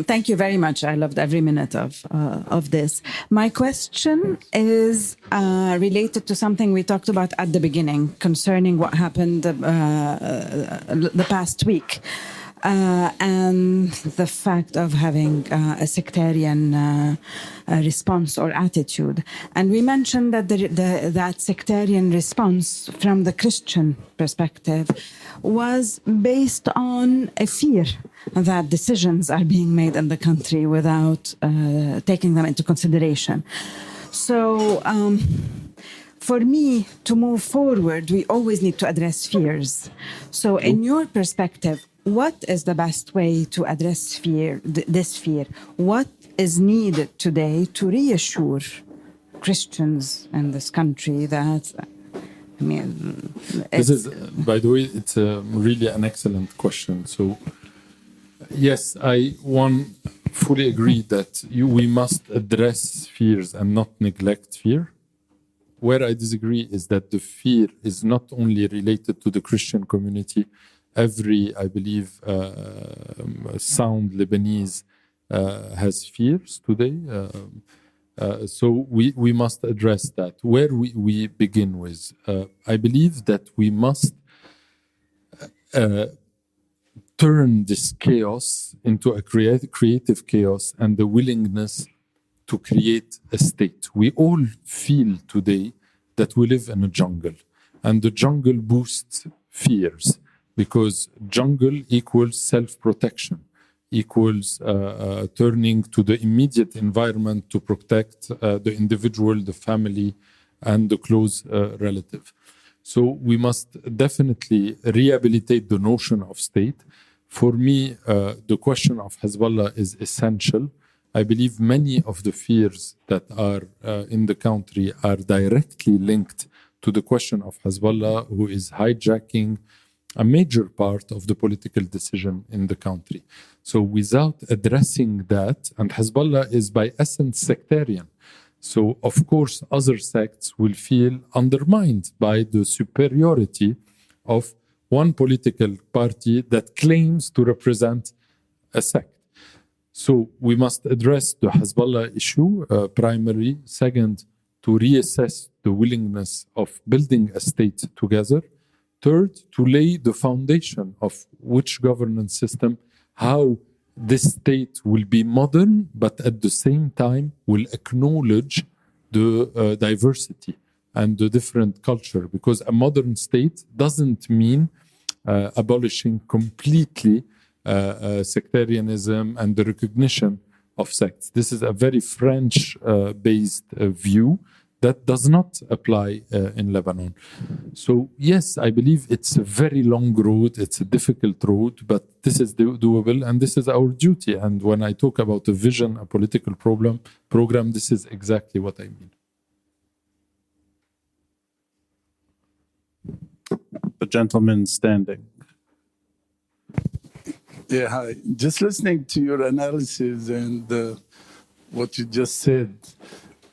Thank you very much. I loved every minute of this. My question is related to something we talked about at the beginning concerning what happened the past week. And the fact of having a sectarian response or attitude. And we mentioned that that sectarian response from the Christian perspective was based on a fear that decisions are being made in the country without taking them into consideration. So for me to move forward, we always need to address fears. So in your perspective, what is the best way to address fear, this fear? What is needed today to reassure Christians in this country that, I mean... This is, by the way, it's really an excellent question. So, yes, I fully agree that we must address fears and not neglect fear. Where I disagree is that the fear is not only related to the Christian community. Every, I believe, sound Lebanese has fears today. So we must address that. Where we begin with, I believe that we must turn this chaos into a creative chaos and the willingness to create a state. We all feel today that we live in a jungle, and the jungle boosts fears because jungle equals self-protection, equals turning to the immediate environment to protect the individual, the family, and the close relative. So we must definitely rehabilitate the notion of state. For me, the question of Hezbollah is essential. I believe many of the fears that are in the country are directly linked to the question of Hezbollah, who is hijacking a major part of the political decision in the country. So without addressing that, and Hezbollah is by essence sectarian, so of course other sects will feel undermined by the superiority of one political party that claims to represent a sect. So we must address the Hezbollah issue primarily. Second, to reassess the willingness of building a state together. Third, to lay the foundation of which governance system, how this state will be modern, but at the same time will acknowledge the diversity and the different culture. Because a modern state doesn't mean abolishing completely sectarianism and the recognition of sects. This is a very French-based view that does not apply in Lebanon. So yes, I believe it's a very long road, it's a difficult road, but this is doable and this is our duty. And when I talk about a vision, a political program, this is exactly what I mean. The gentleman standing. Yeah, hi. Just listening to your analysis and what you just said,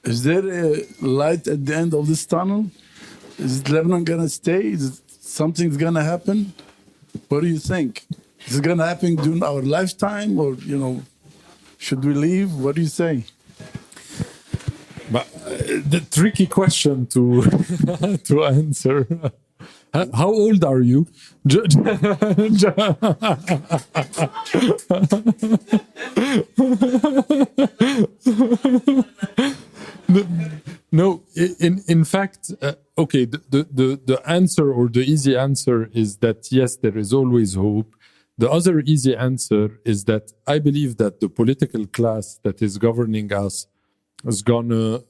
is there a light at the end of this tunnel? Is Lebanon going to stay? Is something's going to happen? What do you think? Is it going to happen during our lifetime or, should we leave? What do you say? But the tricky question to to answer. How old are you? No, in fact, okay, the answer or the easy answer is that yes, there is always hope. The other easy answer is that I believe that the political class that is governing us is gonna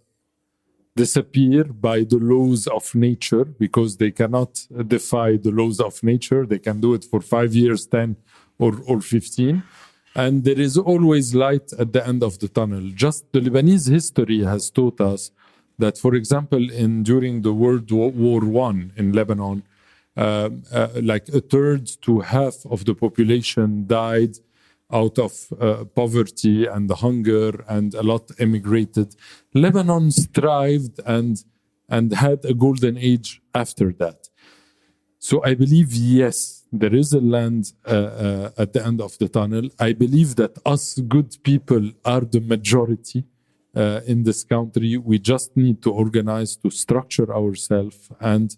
disappear by the laws of nature because they cannot defy the laws of nature. They can do it for 5 years, 10 or 15. And there is always light at the end of the tunnel. Just the Lebanese history has taught us that, for example, during the World War I in Lebanon, like a third to half of the population died out of poverty and hunger, and a lot emigrated. Lebanon thrived and had a golden age after that. So I believe, yes, there is a land at the end of the tunnel. I believe that us good people are the majority in this country. We just need to organize, to structure ourselves, and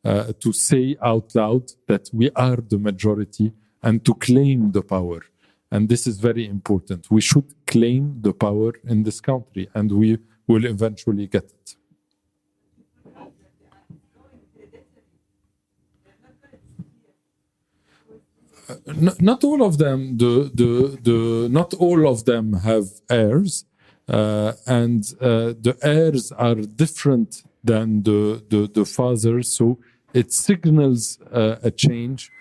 to say out loud that we are the majority and to claim the power. And this is very important. We should claim the power in this country, and we will eventually get it. Not all of them. Not all of them have heirs, and the heirs are different than the fathers. So it signals a change.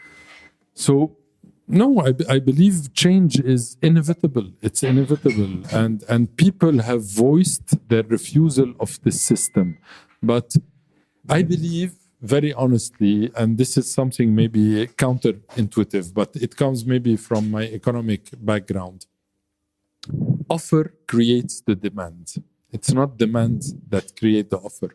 So. No, I believe change is inevitable. It's inevitable. And people have voiced their refusal of this system. But I believe, very honestly, and this is something maybe counterintuitive, but it comes maybe from my economic background. Offer creates the demand. It's not demand that creates the offer.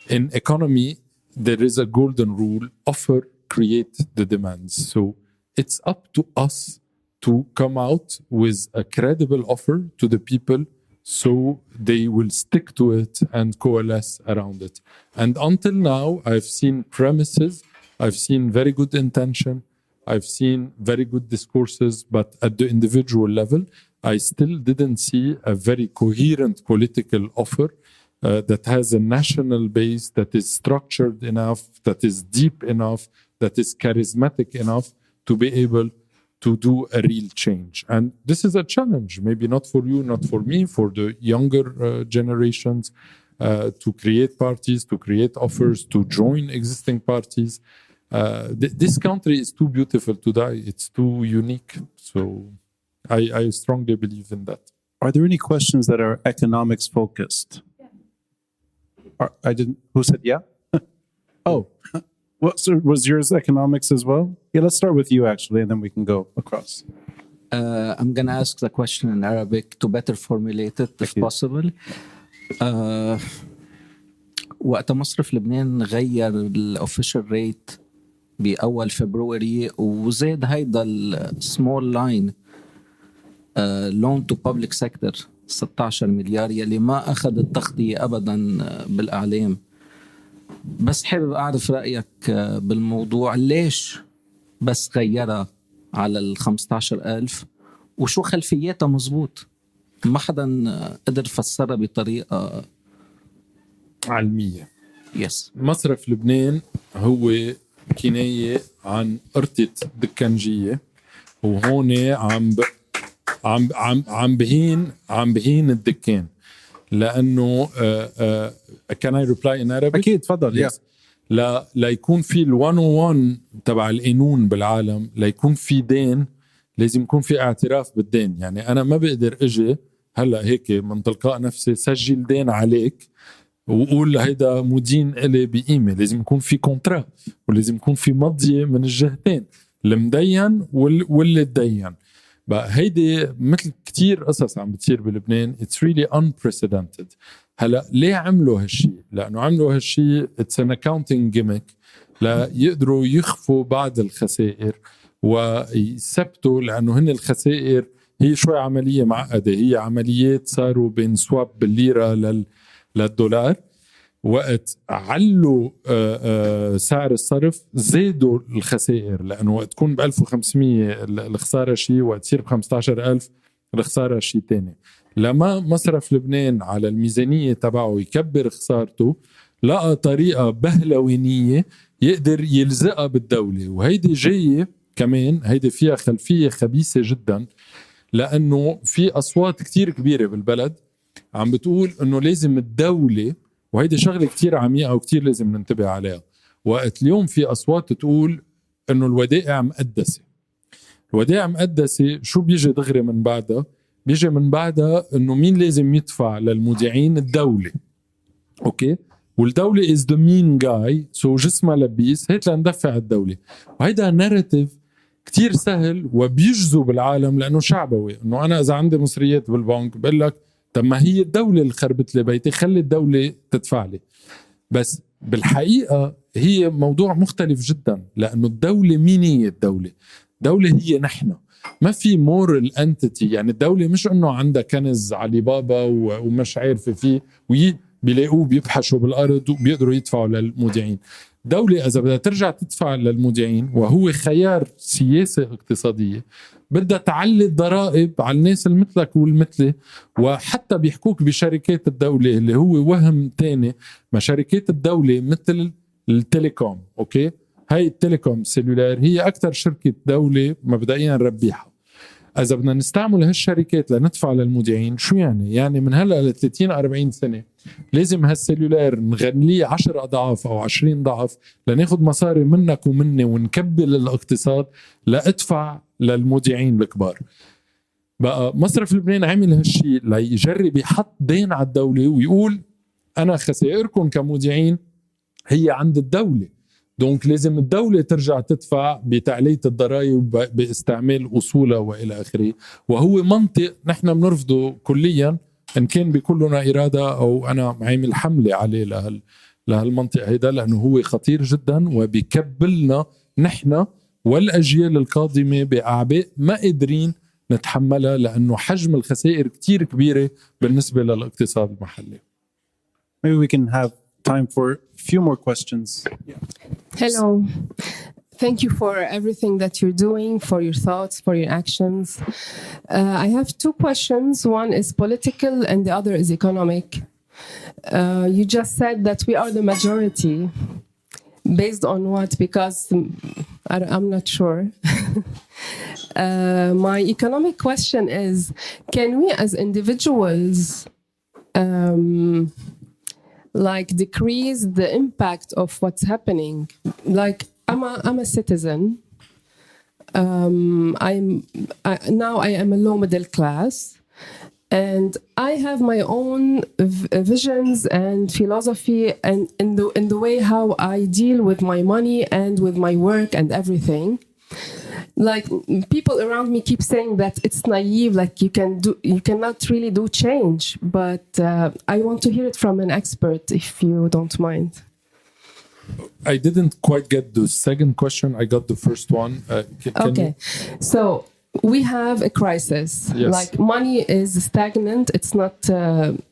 In economy, there is a golden rule. Offer creates the demands. So it's up to us to come out with a credible offer to the people so they will stick to it and coalesce around it. And until now, I've seen premises, I've seen very good intention, I've seen very good discourses, but at the individual level, I still didn't see a very coherent political offer that has a national base, that is structured enough, that is deep enough, that is charismatic enough to be able to do a real change. And this is a challenge, maybe not for you, not for me, for the younger generations, to create parties, to create offers, to join existing parties. This country is too beautiful to die. It's too unique. So I strongly believe in that. Are there any questions that are economics focused? I didn't. Who said yeah? Oh, well, so was yours economics as well? Yeah, let's start with you actually, and then we can go across. I'm going to ask the question in Arabic to better formulate it if possible. وقت مصرف لبنان غير الاوفيشال ريت بأول فبراير وزاد هيدا السمول لاين لون تو بابليك سيكتور 16 مليار يلي ما أخذ التغطية أبدا بالأعلام. بس حابب أعرف رأيك بالموضوع، ليش بس غيرها على 15,000 وشو خلفياتها مزبوط؟ ما حدا قدر فسرها بطريقة علمية. يس. مصرف لبنان هو كناية عن قرطة دكانجية، وهون عم بهين الدكان، لأنه can I reply in Arabic؟ أكيد تفضل. yes. لا يكون في ال 101 تبع القانون بالعالم، لا يكون في دين لازم يكون في اعتراف بالدين. يعني أنا ما بقدر أجي هلا هيك من تلقاء نفسي سجل دين عليك وقول هيدا مدين إلي بقيمة. لازم يكون في كونترا، ولازم يكون في مضية من الجهتين، المدين واللي تدين. بقى هيدي مثل كتير قصص عم بتصير بلبنان. It's really unprecedented. هلا ليه عملوا هالشي؟ لأنه عملوا هالشي it's an accounting gimmick لا يقدروا يخفوا بعض الخسائر ويثبتوا، لأنه هن الخسائر هي شوي عملية معقدة، هي عمليات صاروا بين سواب بالليرة للدولار. وقت علوا سعر الصرف زادوا الخسائر، لأنه وقت تكون ب1500 الخسارة شيء، وقت تصير ب15,000 الخسارة شيء تاني. لما مصرف لبنان على الميزانية تبعه يكبر خسارته، لقى طريقة بهلوانية يقدر يلزقها بالدولة. وهيدي جاية كمان، هيدي فيها خلفية خبيثة جدا، لأنه في أصوات كتير كبيرة بالبلد عم بتقول أنه لازم الدولة، وهيدي شغلة كتير عميقة وكتير لازم ننتبه عليها. وقت اليوم في أصوات تقول أنه الودائع مقدسة. الودائع مقدسة شو بيجي دغري من بعدها؟ بيجي من بعدها أنه مين لازم يدفع للمودعين؟ الدولة. أوكي؟ والدولة is the mean guy، so جسمها لبيس، هيك لندفع الدولة. وهيدا ناريتيف كتير سهل وبيجذب العالم، لأنه شعبوي. أنه أنا إذا عندي مصريات بالبنك بقول لك طب ما هي الدولة اللي خربت لي بيتي، خلي الدولة تدفع لي. بس بالحقيقة هي موضوع مختلف جدا، لأنه الدولة مين هي الدولة؟ الدولة هي نحن. ما في moral entity. يعني الدولة مش أنه عندها كنز علي بابا ومش عارفة فيه بيلاقوه بيبحشوا بالأرض وبيقدروا يدفعوا للمودعين. دولة إذا بدها ترجع تدفع للمودعين، وهو خيار سياسة اقتصادية، بدها تعلي الضرائب على الناس المثلك والمثلي. وحتى بيحكوك بشركات الدولة اللي هو وهم تاني. ما شركات الدولة مثل التليكوم، أوكي، هاي التليكوم سيلولار هي أكتر شركة دولة مبدئيا ربيحة. إذا بدنا نستعمل هالشركات لندفع للمودعين، شو يعني؟ يعني من هلأ ل 30-40 سنة لازم هالسيلولار نغنيه 10 أضعاف أو 20 ضعف لناخد مصاري منك ومني ونكبل الاقتصاد لأدفع للمودعين الكبار. بقى مصرف لبنان عمل هالشي ليجرب يحط دين على الدولة ويقول أنا خسائركم كمودعين هي عند الدولة، دونك لازم الدولة ترجع تدفع بتعلية الضرائب باستعمال أصولها وإلى آخره. وهو منطق نحن بنرفضه كليا، إن كان بكلنا إرادة أو أنا عامل حملة عليه لهالمنطق هيدا، لأنه هو خطير جدا وبيكبلنا نحن والأجيال القادمة بأعباء ما قادرين نتحملها، لأنه حجم الخسائر كتير كبيرة بالنسبة للاقتصاد المحلي. Maybe we can have time for a few more questions. Hello. Thank you for everything that you're doing, for your thoughts, for your actions. I have two questions. One is political and the other is economic. You just said that we are the majority. Based on what? Because I'm not sure. My economic question is, can we as individuals decrease the impact of what's happening? Like, I'm a citizen. Now I am a low middle class, and I have my own visions and philosophy, and in the way how I deal with my money and with my work and everything. Like, people around me keep saying that it's naive, like you cannot really do change. But I want to hear it from an expert, if you don't mind. I didn't quite get the second question. I got the first one. Okay. So we have a crisis. Yes. Like, money is stagnant. It's not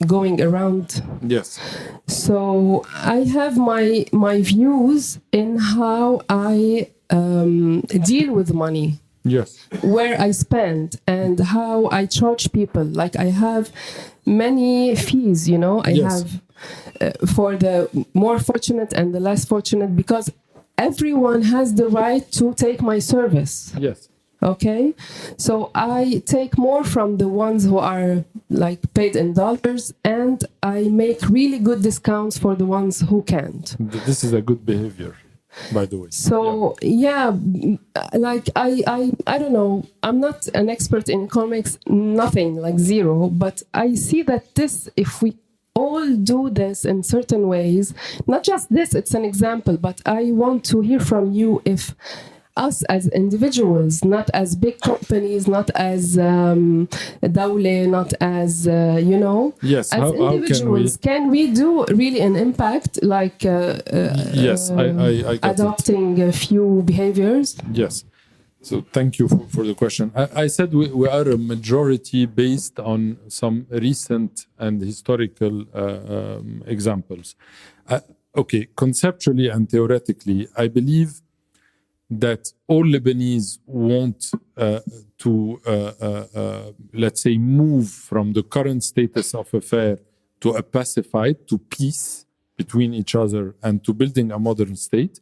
going around. Yes. So I have my views in how I deal with money. Yes. Where I spend and how I charge people. Like, I have many fees, I have for the more fortunate and the less fortunate, because everyone has the right to take my service. Yes. Okay? So I take more from the ones who are paid in dollars, and I make really good discounts for the ones who can't. This is a good behavior, by the way. So I don't know, I'm not an expert in economics, nothing, like zero, but I see that if we all do this in certain ways, not just this, it's an example, but I want to hear from you if us as individuals, not as big companies, not as dawle, not as, yes, as individuals, can we do really an impact, yes, I adopting a few behaviors? Yes. So thank you for the question. I said we are a majority based on some recent and historical examples. Okay, conceptually and theoretically, I believe that all Lebanese want to, let's say, move from the current status of affair to a pacified, to peace between each other and to building a modern state.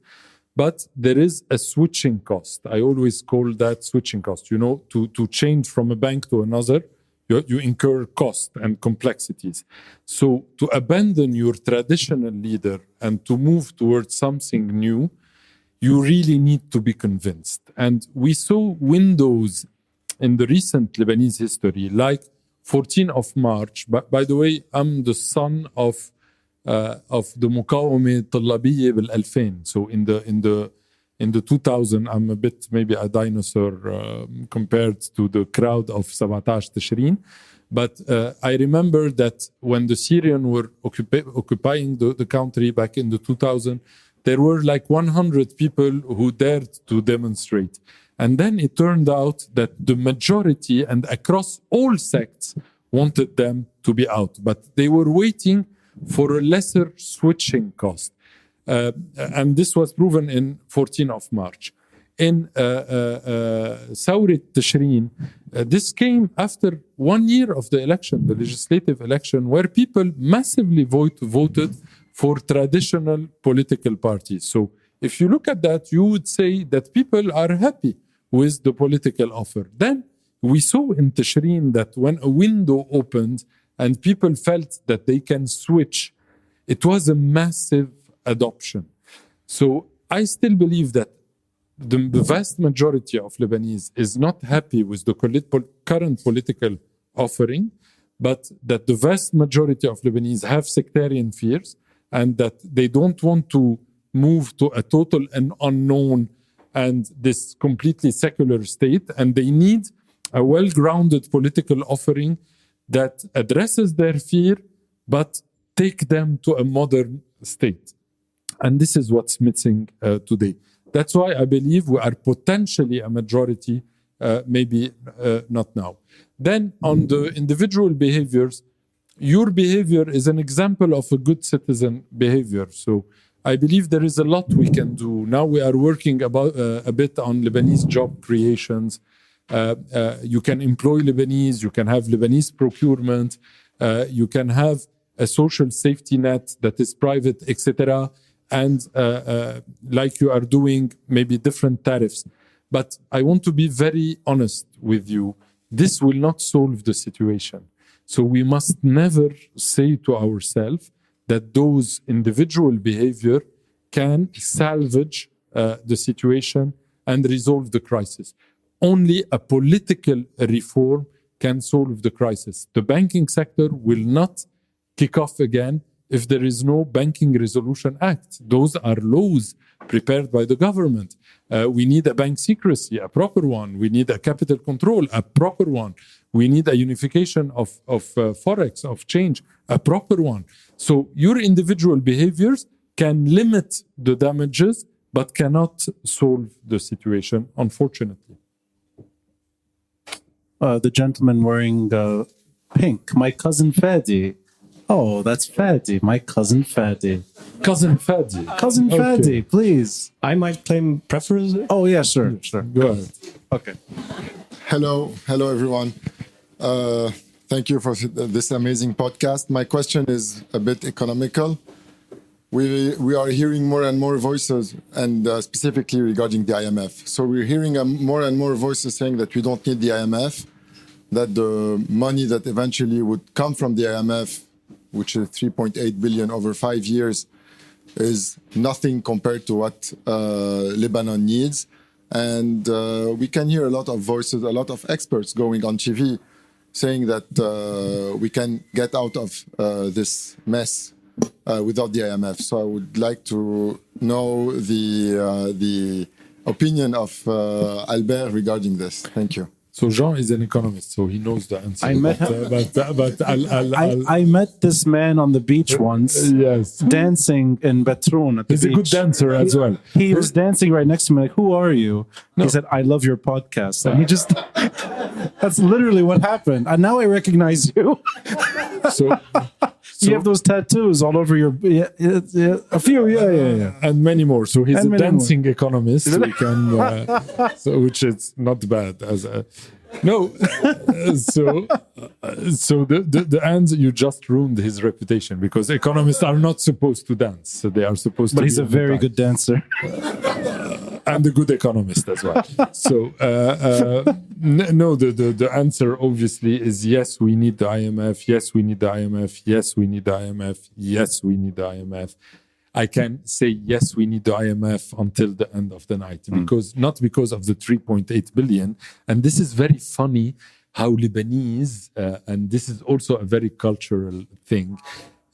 But there is a switching cost. I always call that switching cost. To change from a bank to another, you incur cost and complexities. So to abandon your traditional leader and to move towards something new, you really need to be convinced. And we saw windows in the recent Lebanese history, like 14th of March. By the way, I'm the son of the مقاومة الطلابية بال2000. So in the 2000, I'm a bit maybe a dinosaur compared to the crowd of 17 Tishrin. But I remember that when the Syrians were occupying the country back in the 2000, there were like 100 people who dared to demonstrate. And then it turned out that the majority and across all sects wanted them to be out. But they were waiting for a lesser switching cost. And this was proven in 14th of March. In Thawrat Tishrin, this came after 1 year of the election, the legislative election, where people massively voted for traditional political parties. So if you look at that, you would say that people are happy with the political offer. Then we saw in Tishrin that when a window opened and people felt that they can switch, it was a massive adoption. So I still believe that the vast majority of Lebanese is not happy with the current political offering, but that the vast majority of Lebanese have sectarian fears and that they don't want to move to a total and unknown and this completely secular state, and they need a well-grounded political offering that addresses their fear, but take them to a modern state. And this is what's missing today. That's why I believe we are potentially a majority, maybe not now. Then on the individual behaviors, your behavior is an example of a good citizen behavior. So I believe there is a lot we can do. Now we are working a bit on Lebanese job creations. You can employ Lebanese, you can have Lebanese procurement, you can have a social safety net that is private, etc. And like you are doing, maybe different tariffs. But I want to be very honest with you. This will not solve the situation. So we must never say to ourselves that those individual behavior can salvage the situation and resolve the crisis. Only a political reform can solve the crisis. The banking sector will not kick off again if there is no Banking Resolution Act. Those are laws prepared by the government. We need a bank secrecy, a proper one. We need a capital control, a proper one. We need a unification of Forex, of change, a proper one. So your individual behaviors can limit the damages, but cannot solve the situation, unfortunately. The gentleman wearing pink, my cousin Fadi. Oh, that's Fadi, my cousin Fadi. Cousin Fadi. Cousin Fadi, please. I might claim preference. Oh, yeah, sure. Go ahead. Okay. Hello everyone. Thank you for this amazing podcast. My question is a bit economical. We are hearing more and more voices, and specifically regarding the IMF. So we're hearing more and more voices saying that we don't need the IMF, that the money that eventually would come from the IMF, which is 3.8 billion over 5 years, is nothing compared to what Lebanon needs. And we can hear a lot of voices, a lot of experts going on TV saying that we can get out of this mess without the IMF. So I would like to know the opinion of Albert regarding this. Thank you. So Jean is an economist, so he knows the answer. I met I met this man on the beach once, yes, dancing in Betroun at the he's beach. a good dancer as well. He was dancing right next to me, like, who are you? No. He said, I love your podcast. And he just, that's literally what happened. And now I recognize you. So You have those tattoos all over your, a few, yeah. And many more. So he's And a many dancing economist, we can, so, which is not bad as a. No, so the answer, you just ruined his reputation, because economists are not supposed to dance. So they are supposed to. But he's a very good dancer. And a good economist as well. So no, the answer obviously is yes, we need the IMF. Yes, we need the IMF. Yes, we need the IMF. Yes, we need the IMF. I can say yes, we need the IMF until the end of the night, because not because of the 3.8 billion. And this is very funny how Lebanese, and this is also a very cultural thing,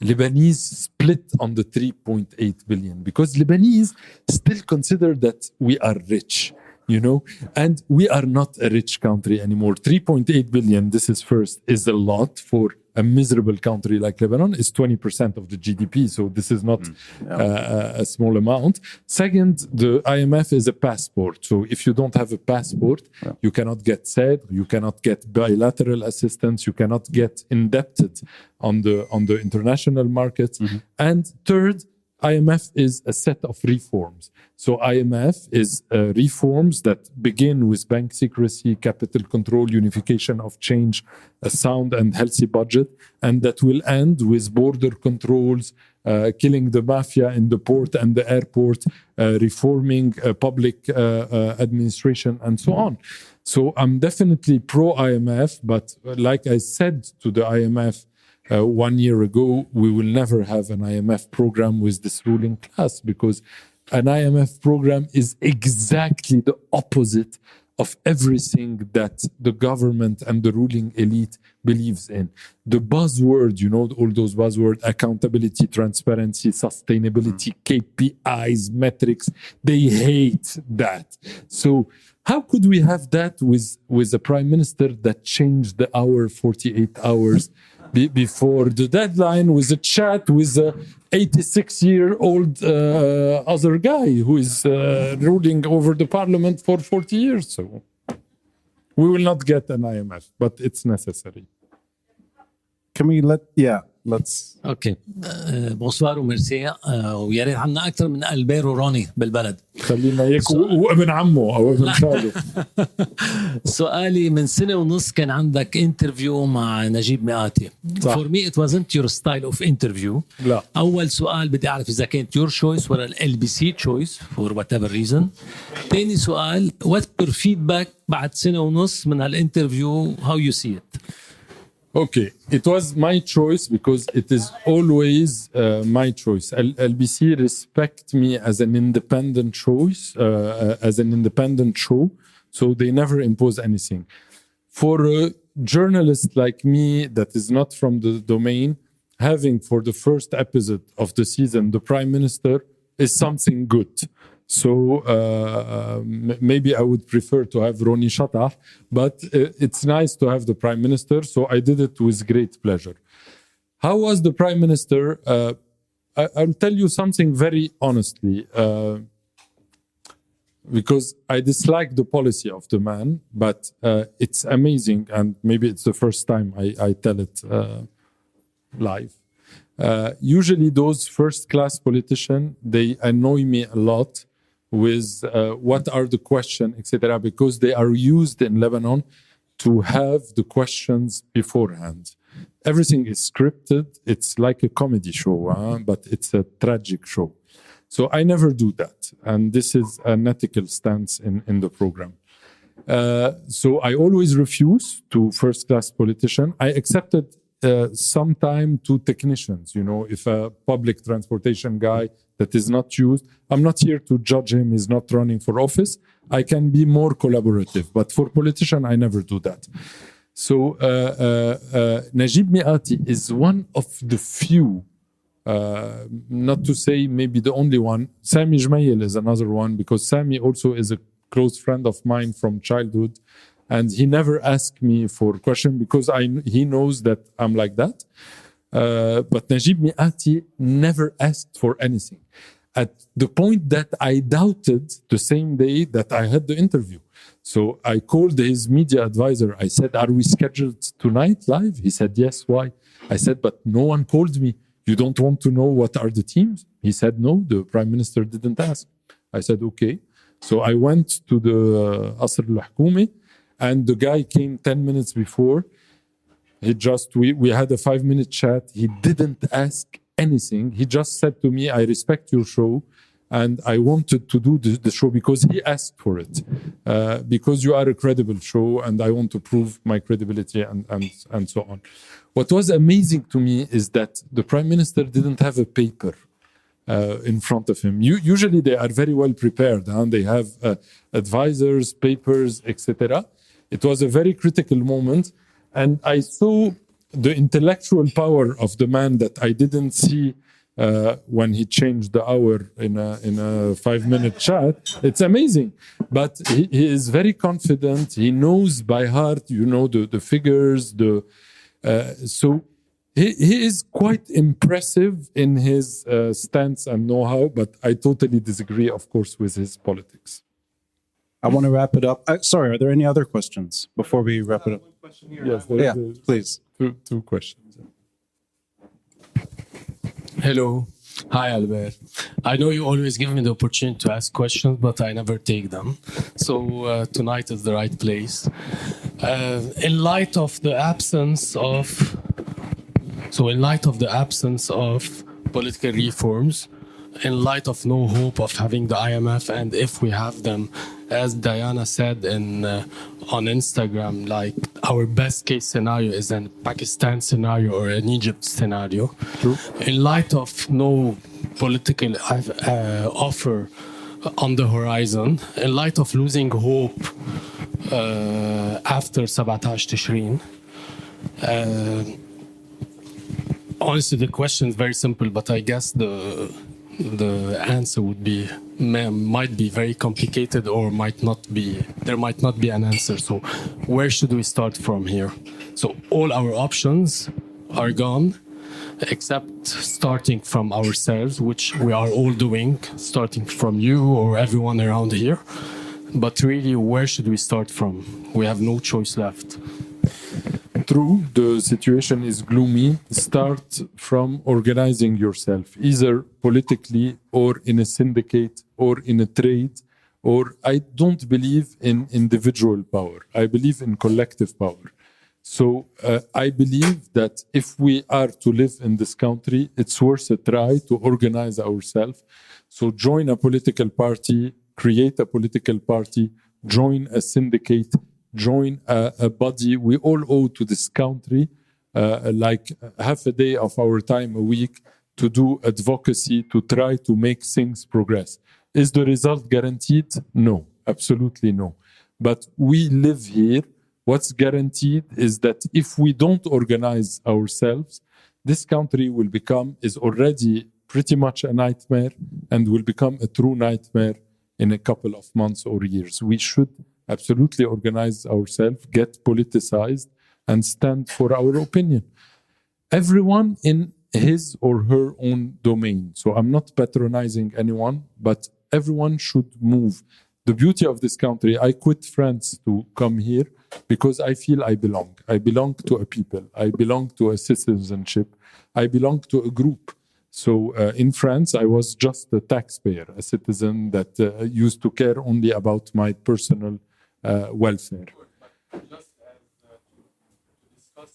Lebanese split on the 3.8 billion, because Lebanese still consider that we are rich, you know, and we are not a rich country anymore. 3.8 billion, this is first, is a lot for a miserable country like Lebanon. Is 20% of the GDP, so this is not a small amount. Second, the IMF is a passport. So if you don't have a passport, you cannot get SAID, you cannot get bilateral assistance, you cannot get indebted on the international markets. And third, IMF is a set of reforms. So IMF is reforms that begin with bank secrecy, capital control, unification of change, a sound and healthy budget, and that will end with border controls, killing the mafia in the port and the airport, reforming public administration, and so on. So I'm definitely pro-IMF, but like I said to the IMF, 1 year ago, we will never have an IMF program with this ruling class, because an IMF program is exactly the opposite of everything that the government and the ruling elite believes in. The buzzword, you know, all those buzzwords, accountability, transparency, sustainability, KPIs, metrics, they hate that. So how could we have that with a prime minister that changed the hour 48 hours before the deadline, with a chat with a 86-year-old other guy who is ruling over the parliament for 40 years? So we will not get an IMF, but it's necessary. Can we let's. اوكي بونسوار وميرسي ويا ريت عنا اكثر من البير وروني بالبلد. خلينا هيك وابن عمه او ابن خاله. سؤالي من سنه ونص كان عندك انترفيو مع نجيب مئاتي. For me it wasn't your style of interview. لا. اول سؤال بدي اعرف اذا كانت your choice ولا LBC choice for whatever reason. ثاني سؤال what's your feedback بعد سنه ونص من هالانترفيو, how you see it. Okay, it was my choice because it is always my choice. LBC respect me as an independent choice, as an independent show, so they never impose anything. For a journalist like me that is not from the domain, having for the first episode of the season the Prime Minister is something good. So maybe I would prefer to have Roni Shatah, but it's nice to have the Prime Minister, so I did it with great pleasure. How was the Prime Minister? I'll tell you something very honestly, because I dislike the policy of the man, but it's amazing, and maybe it's the first time I tell it live. Usually those first-class politicians, they annoy me a lot with what are the questions, etc., because they are used in Lebanon to have the questions beforehand. Everything is scripted. It's like a comedy show, but it's a tragic show. So I never do that. And this is an ethical stance in the program. So I always refuse to first-class politicians. I accepted sometime to technicians, you know, if a public transportation guy that is not used, I'm not here to judge him, he's not running for office. I can be more collaborative, but for politician, I never do that. So Najib Miati is one of the few, not to say maybe the only one. Sami Jmail is another one, because Sami also is a close friend of mine from childhood. And he never asked me for a question because he knows that I'm like that. But Najib Miati never asked for anything. At the point that I doubted the same day that I had the interview. So I called his media advisor. I said, are we scheduled tonight live? He said, yes. Why? I said, but no one called me. You don't want to know what are the teams? He said, no, the Prime Minister didn't ask. I said, okay. So I went to the Asr al-Hukumi. And the guy came 10 minutes before. We had a 5-minute chat. He didn't ask anything. He just said to me, I respect your show. And I wanted to do the show because he asked for it. Because you are a credible show and I want to prove my credibility and so on. What was amazing to me is that the Prime Minister didn't have a paper in front of him. Usually they are very well prepared. They have advisors, papers, etc. It was a very critical moment, and I saw the intellectual power of the man that I didn't see when he changed the hour in a 5-minute chat. It's amazing, but he is very confident. He knows by heart, you know, the figures. So he is quite impressive in his stance and know-how, but I totally disagree, of course, with his politics. I want to wrap it up. Sorry, are there any other questions before we wrap it up? One question here. Yes, please. Two questions. Hello. Hi, Albert. I know you always give me the opportunity to ask questions, but I never take them. So tonight is the right place. In light of the absence of political reforms, in light of no hope of having the IMF, and if we have them, as Diana said on Instagram, like our best case scenario is a Pakistan scenario or an Egypt scenario. True. In light of no political offer on the horizon, in light of losing hope after 17 Tishreen, honestly, the question is very simple, but I guess the answer might be very complicated or might not be. There might not be an answer. So where should we start from here? So all our options are gone, except starting from ourselves, which we are all doing, starting from you or everyone around here. But really, where should we start from? We have no choice left. True, the situation is gloomy. Start from organizing yourself, either politically or in a syndicate or in a trade. Or I don't believe in individual power. I believe in collective power. So I believe that if we are to live in this country, it's worth a try to organize ourselves. So join a political party, create a political party, join a syndicate, join a body. We all owe to this country like half a day of our time a week to do advocacy, to try to make things progress. Is the result guaranteed? No, absolutely no. But we live here. What's guaranteed is that if we don't organize ourselves, this country is already pretty much a nightmare and will become a true nightmare in a couple of months or years. We should absolutely organize ourselves, get politicized, and stand for our opinion. Everyone in his or her own domain. So I'm not patronizing anyone, but everyone should move. The beauty of this country, I quit France to come here because I feel I belong. I belong to a people. I belong to a citizenship. I belong to a group. So in France, I was just a taxpayer, a citizen that used to care only about my personal welfare. Just to discuss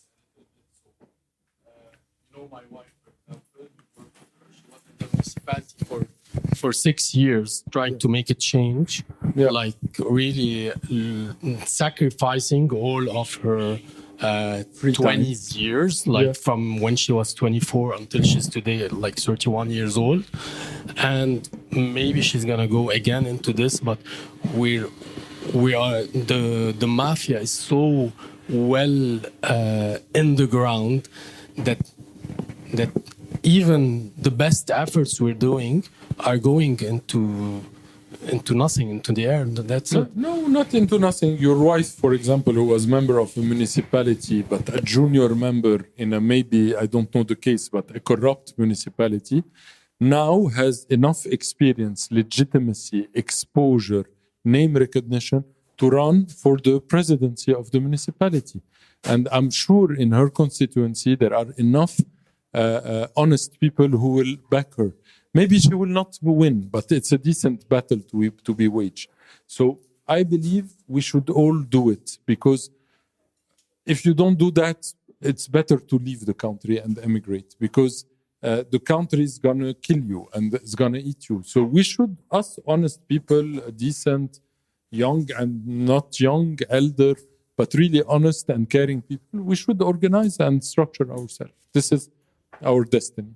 a little bit, my wife, for example, she was in the municipality for 6 years trying to make a change, like really sacrificing all of her 20 years, like from when she was 24 until she's today like 31 years old. And maybe she's gonna go again into this, but we are the mafia is so well in the ground that even the best efforts we're doing are going into nothing, into the air. That's it. No, not into nothing. Your wife, for example, who was member of a municipality, but a junior member in a maybe, I don't know the case, but a corrupt municipality, now has enough experience, legitimacy, exposure, name recognition to run for the presidency of the municipality. And I'm sure in her constituency there are enough honest people who will back her. Maybe she will not win, but it's a decent battle to be waged. So I believe we should all do it, because if you don't do that, it's better to leave the country and emigrate, because the country is going to kill you and it's going to eat you. So we should, us honest people, decent, young and not young, elder, but really honest and caring people, we should organize and structure ourselves. This is our destiny.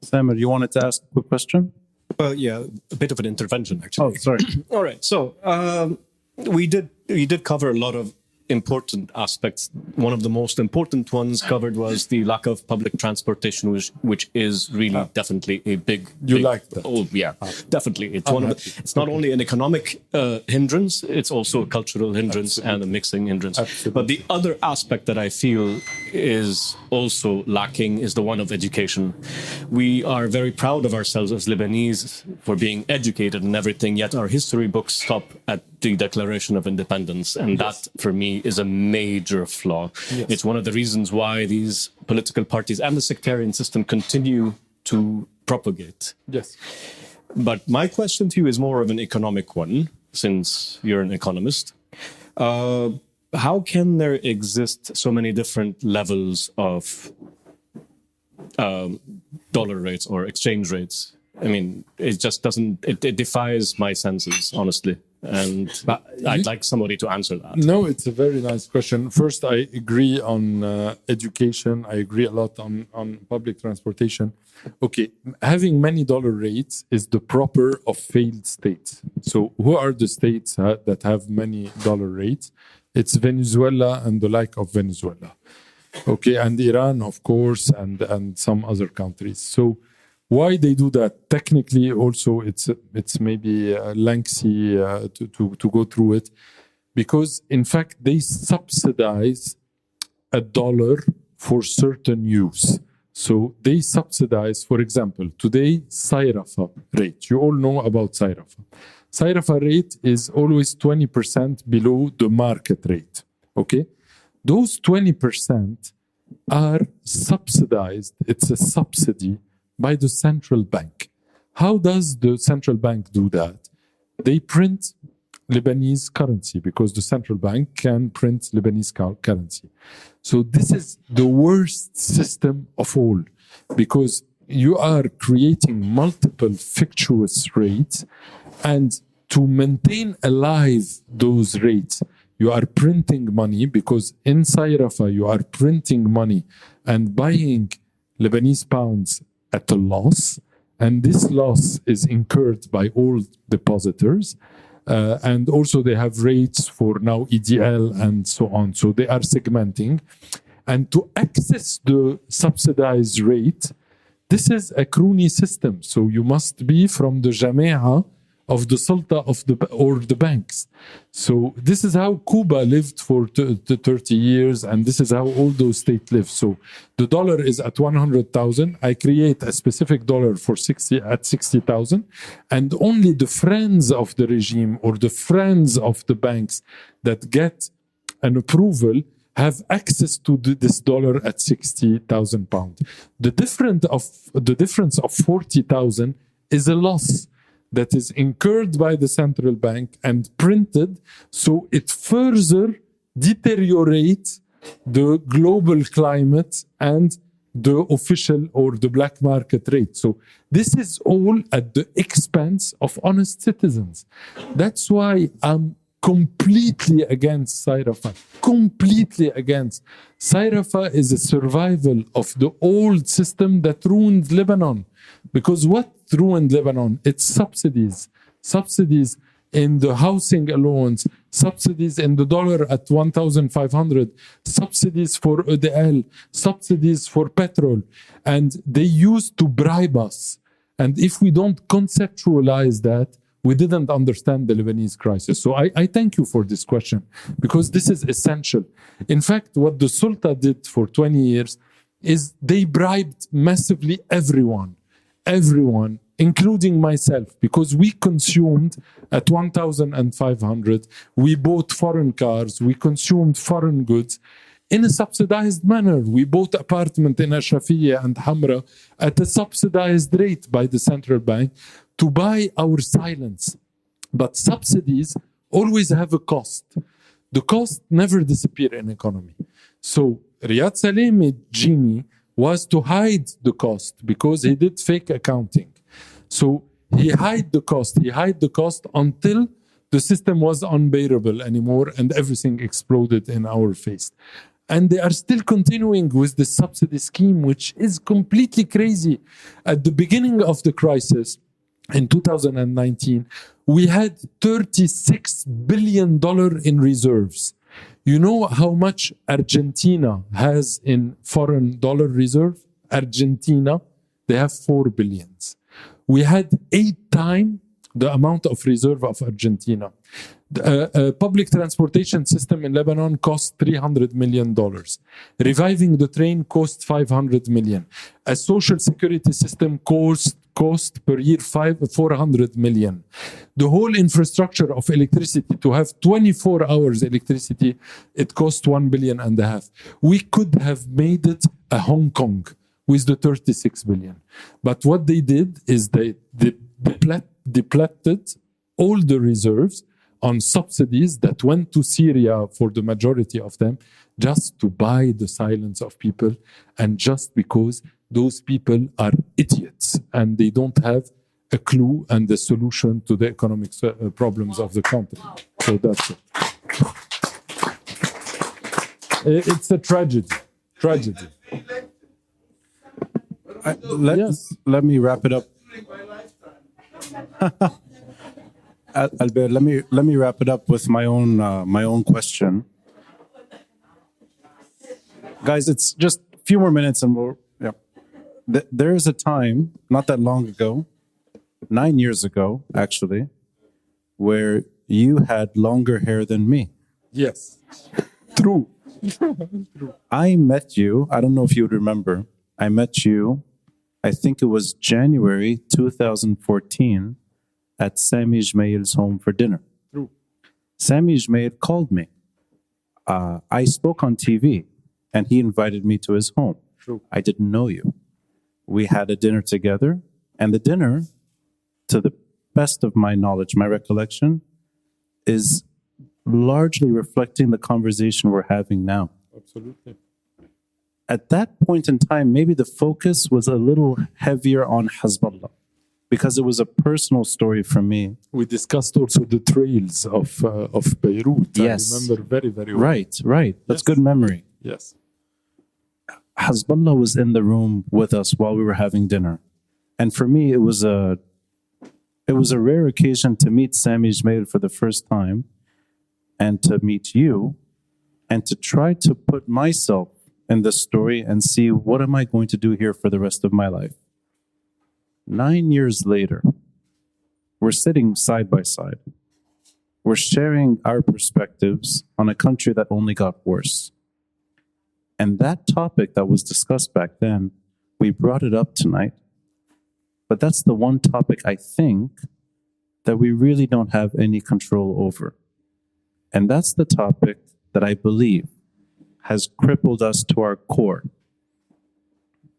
Samer, you wanted to ask a quick question? Yeah, a bit of an intervention, actually. Oh, sorry. All right. So we did cover a lot of important aspects. One of the most important ones covered was the lack of public transportation, which is really definitely a big. You like that? Oh yeah, definitely. It's it's not only an economic hindrance; it's also a cultural hindrance and a mixing hindrance. Absolutely. But the other aspect that I feel is also lacking is the one of education. We are very proud of ourselves as Lebanese for being educated and everything, yet our history books stop at the Declaration of Independence, and that for me is a major flaw. Yes. It's one of the reasons why these political parties and the sectarian system continue to propagate. Yes. But my question to you is more of an economic one, since you're an economist. How can there exist so many different levels of dollar rates or exchange rates? I mean, it just doesn't, it defies my senses, honestly. And I'd like somebody to answer that. No, it's a very nice question. First, I agree on education. I agree a lot on public transportation. Okay, having many dollar rates is the proper of failed states. So who are the states that have many dollar rates? It's Venezuela and the like of Venezuela. Okay, and Iran, of course, and some other countries. So why they do that? Technically, also, it's maybe lengthy to go through it, because in fact they subsidize a dollar for certain use. So they subsidize, for example, today Sayrafa rate. You all know about Sayrafa. Sayrafa rate is always 20% below the market rate. Okay, those 20% are subsidized. It's a subsidy by the central bank. How does the central bank do that? They print Lebanese currency because the central bank can print Lebanese currency. So this is the worst system of all, because you are creating multiple fictitious rates, and to maintain alive those rates, you are printing money, because in Sayrafa you are printing money and buying Lebanese pounds at a loss, and this loss is incurred by all depositors. And also they have rates for now EDL and so on. So they are segmenting. And to access the subsidized rate, this is a crony system. So you must be from the Jamia of the Sulta of the banks. So this is how Cuba lived for 30 years, and this is how all those states live. So the dollar is at 100,000. I create a specific dollar for 60,000, and only the friends of the regime or the friends of the banks that get an approval have access to this dollar at 60,000 pounds. The difference of 40,000 is a loss that is incurred by the central bank and printed, so it further deteriorates the global climate and the official or the black market rate. So this is all at the expense of honest citizens. That's why I'm completely against Sayrafa. Completely against. Sayrafa is a survival of the old system that ruined Lebanon. Because what ruined Lebanon? It's subsidies. Subsidies in the housing allowance, subsidies in the dollar at 1,500, subsidies for EDL, subsidies for petrol. And they used to bribe us. And if we don't conceptualize that, we didn't understand the Lebanese crisis. So I thank you for this question, because this is essential. In fact, what the Sulta did for 20 years is they bribed massively everyone, including myself, because we consumed at 1,500, we bought foreign cars, we consumed foreign goods in a subsidized manner. We bought apartment in Ashrafiyya and Hamra at a subsidized rate by the central bank to buy our silence. But subsidies always have a cost. The cost never disappear in economy. So Riyad Salameh's genie was to hide the cost because he did fake accounting. So he hid the cost until the system was unbearable anymore and everything exploded in our face. And they are still continuing with the subsidy scheme, which is completely crazy. At the beginning of the crisis, in 2019, we had $36 billion in reserves. You know how much Argentina has in foreign dollar reserve? Argentina, they have 4 billion. We had 8 times the amount of reserve of Argentina. The public transportation system in Lebanon cost $300 million. Reviving the train cost $500 million. A social security system cost per year $400 million. The whole infrastructure of electricity, to have 24 hours electricity, it cost $1.5 billion. We could have made it a Hong Kong with the 36 billion. But what they did is they depleted all the reserves on subsidies that went to Syria for the majority of them, just to buy the silence of people, and just because those people are idiots and they don't have a clue and the solution to the economic problems of the country. So that's it. It's a tragedy. Let me wrap it up. Albert, let me wrap it up with my own question. Guys, it's just a few more minutes and there is a time, not that long ago, 9 years ago, actually, where you had longer hair than me. Yes. True. I met you, I don't know if you would remember, I met you, I think it was January 2014 at Sami Jmail's home for dinner. True. Sami Jmail called me. I spoke on TV, and he invited me to his home. True. I didn't know you. We had a dinner together, and the dinner, to the best of my knowledge, my recollection, is largely reflecting the conversation we're having now. Absolutely. At that point in time, maybe the focus was a little heavier on Hezbollah because it was a personal story for me. We discussed also the trails of Beirut. Yes. I remember very, very well. Right. That's Yes. good memory. Yes. Hezbollah was in the room with us while we were having dinner. And for me, it was a rare occasion to meet Sami Jmail for the first time and to meet you and to try to put myself in this story and see what am I going to do here for the rest of my life. 9 years later, we're sitting side by side. We're sharing our perspectives on a country that only got worse. And that topic that was discussed back then, we brought it up tonight. But that's the one topic I think that we really don't have any control over. And that's the topic that I believe has crippled us to our core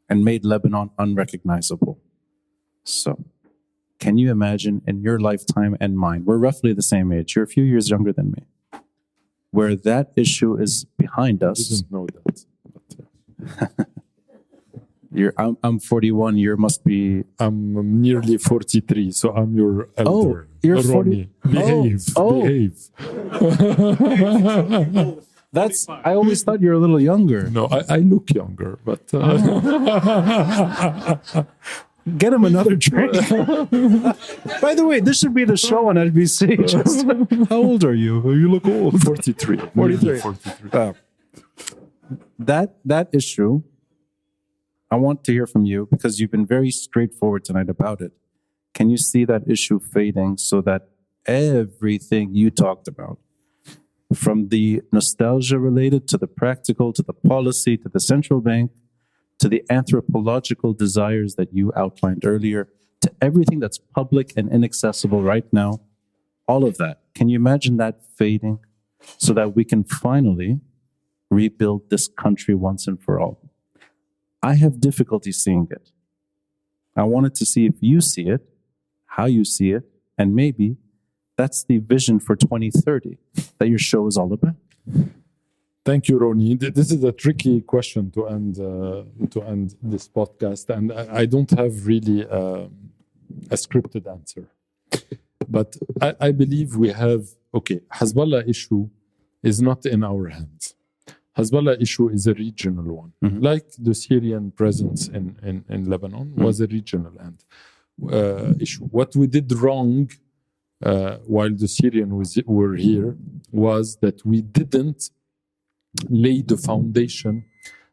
and made Lebanon unrecognizable. So, can you imagine in your lifetime and mine, we're roughly the same age, you're a few years younger than me, where that issue is behind I us. didn't know that. But, I'm 41, you must be... I'm nearly 43, so I'm your elder. Oh, you're 40. Ronnie. Behave. Oh. Behave. I always thought you were a little younger. No, I look younger, but Get him another drink. By the way, this should be the show on LBC. Just, how old are you? You look old. 43. 43. 43. That issue, I want to hear from you because you've been very straightforward tonight about it. Can you see that issue fading so that everything you talked about, from the nostalgia related to the practical, to the policy, to the central bank, to the anthropological desires that you outlined earlier, to everything that's public and inaccessible right now, all of that, can you imagine that fading so that we can finally rebuild this country once and for all? I have difficulty seeing it. I wanted to see if you see it, how you see it, and maybe that's the vision for 2030 that your show is all about. Thank you, Ronnie. This is a tricky question to end this podcast, and I don't have really a scripted answer. But I believe we have, Hezbollah issue is not in our hands. Hezbollah issue is a regional one. Mm-hmm. Like the Syrian presence in Lebanon was a regional issue. What we did wrong while the Syrians were here was that we didn't lay the foundation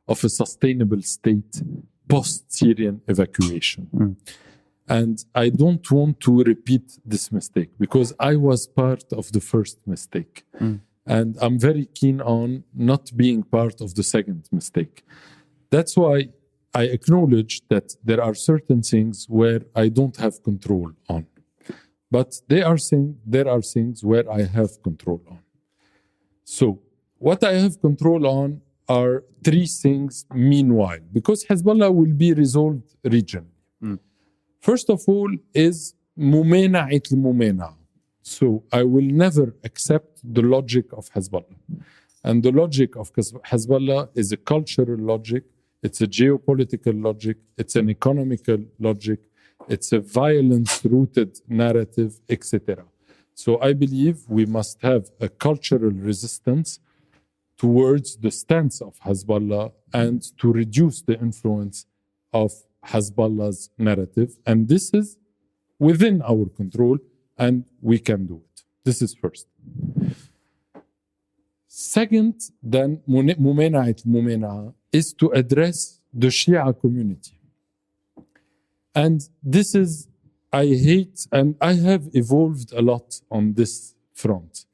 of a sustainable state post-Syrian evacuation. And I don't want to repeat this mistake because I was part of the first mistake. And I'm very keen on not being part of the second mistake. That's why I acknowledge that there are certain things where I don't have control on. But there are things where I have control on. So what I have control on are three things meanwhile, because Hezbollah will be resolved regionally. First of all is mumana'at al-mumana'. So I will never accept the logic of Hezbollah. And the logic of Hezbollah is a cultural logic, it's a geopolitical logic, it's an economical logic, it's a violence-rooted narrative, etc. So I believe we must have a cultural resistance towards the stance of Hezbollah and to reduce the influence of Hezbollah's narrative. And this is within our control, and we can do it. This is first. Second, then, mumana'at al-mumana' is to address the Shia community. And this is, I hate, and I have evolved a lot on this front.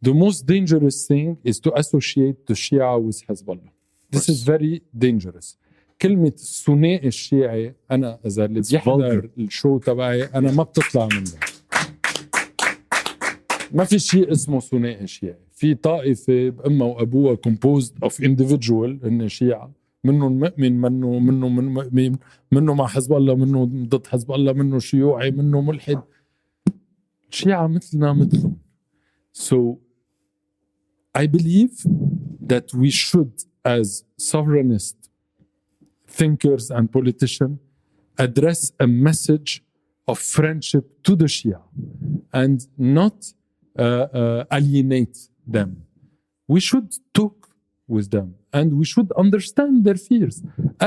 The most dangerous thing is to associate the Shia with Hezbollah. This is very dangerous. كلمة الثنائي الشيعي أنا إذا اللي بيحضر الشو تبعي أنا ما بتطلع منه. ما في شيء اسمه ثنائي شيعي. في طائفة بأمها وأبوها composed of individual إن شيعة، منهم مؤمن، منه مع حزب الله، منه ضد حزب الله، منه شيوعي، منه ملحد. الشيعة مثلنا مثلهم. So I believe that we should, as sovereignist thinkers and politicians, address a message of friendship to the Shia and not alienate them. We should talk with them and we should understand their fears.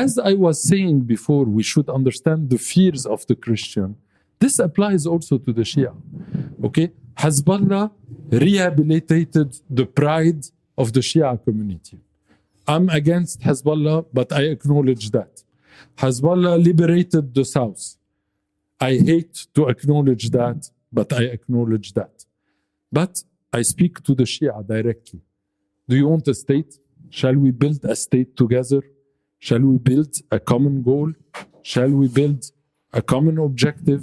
As I was saying before, we should understand the fears of the Christian. This applies also to the Shia. Okay? Hezbollah rehabilitated the pride of the Shia community. I'm against Hezbollah, but I acknowledge that. Hezbollah liberated the South. I hate to acknowledge that, but I acknowledge that. But I speak to the Shia directly. Do you want a state? Shall we build a state together? Shall we build a common goal? Shall we build a common objective?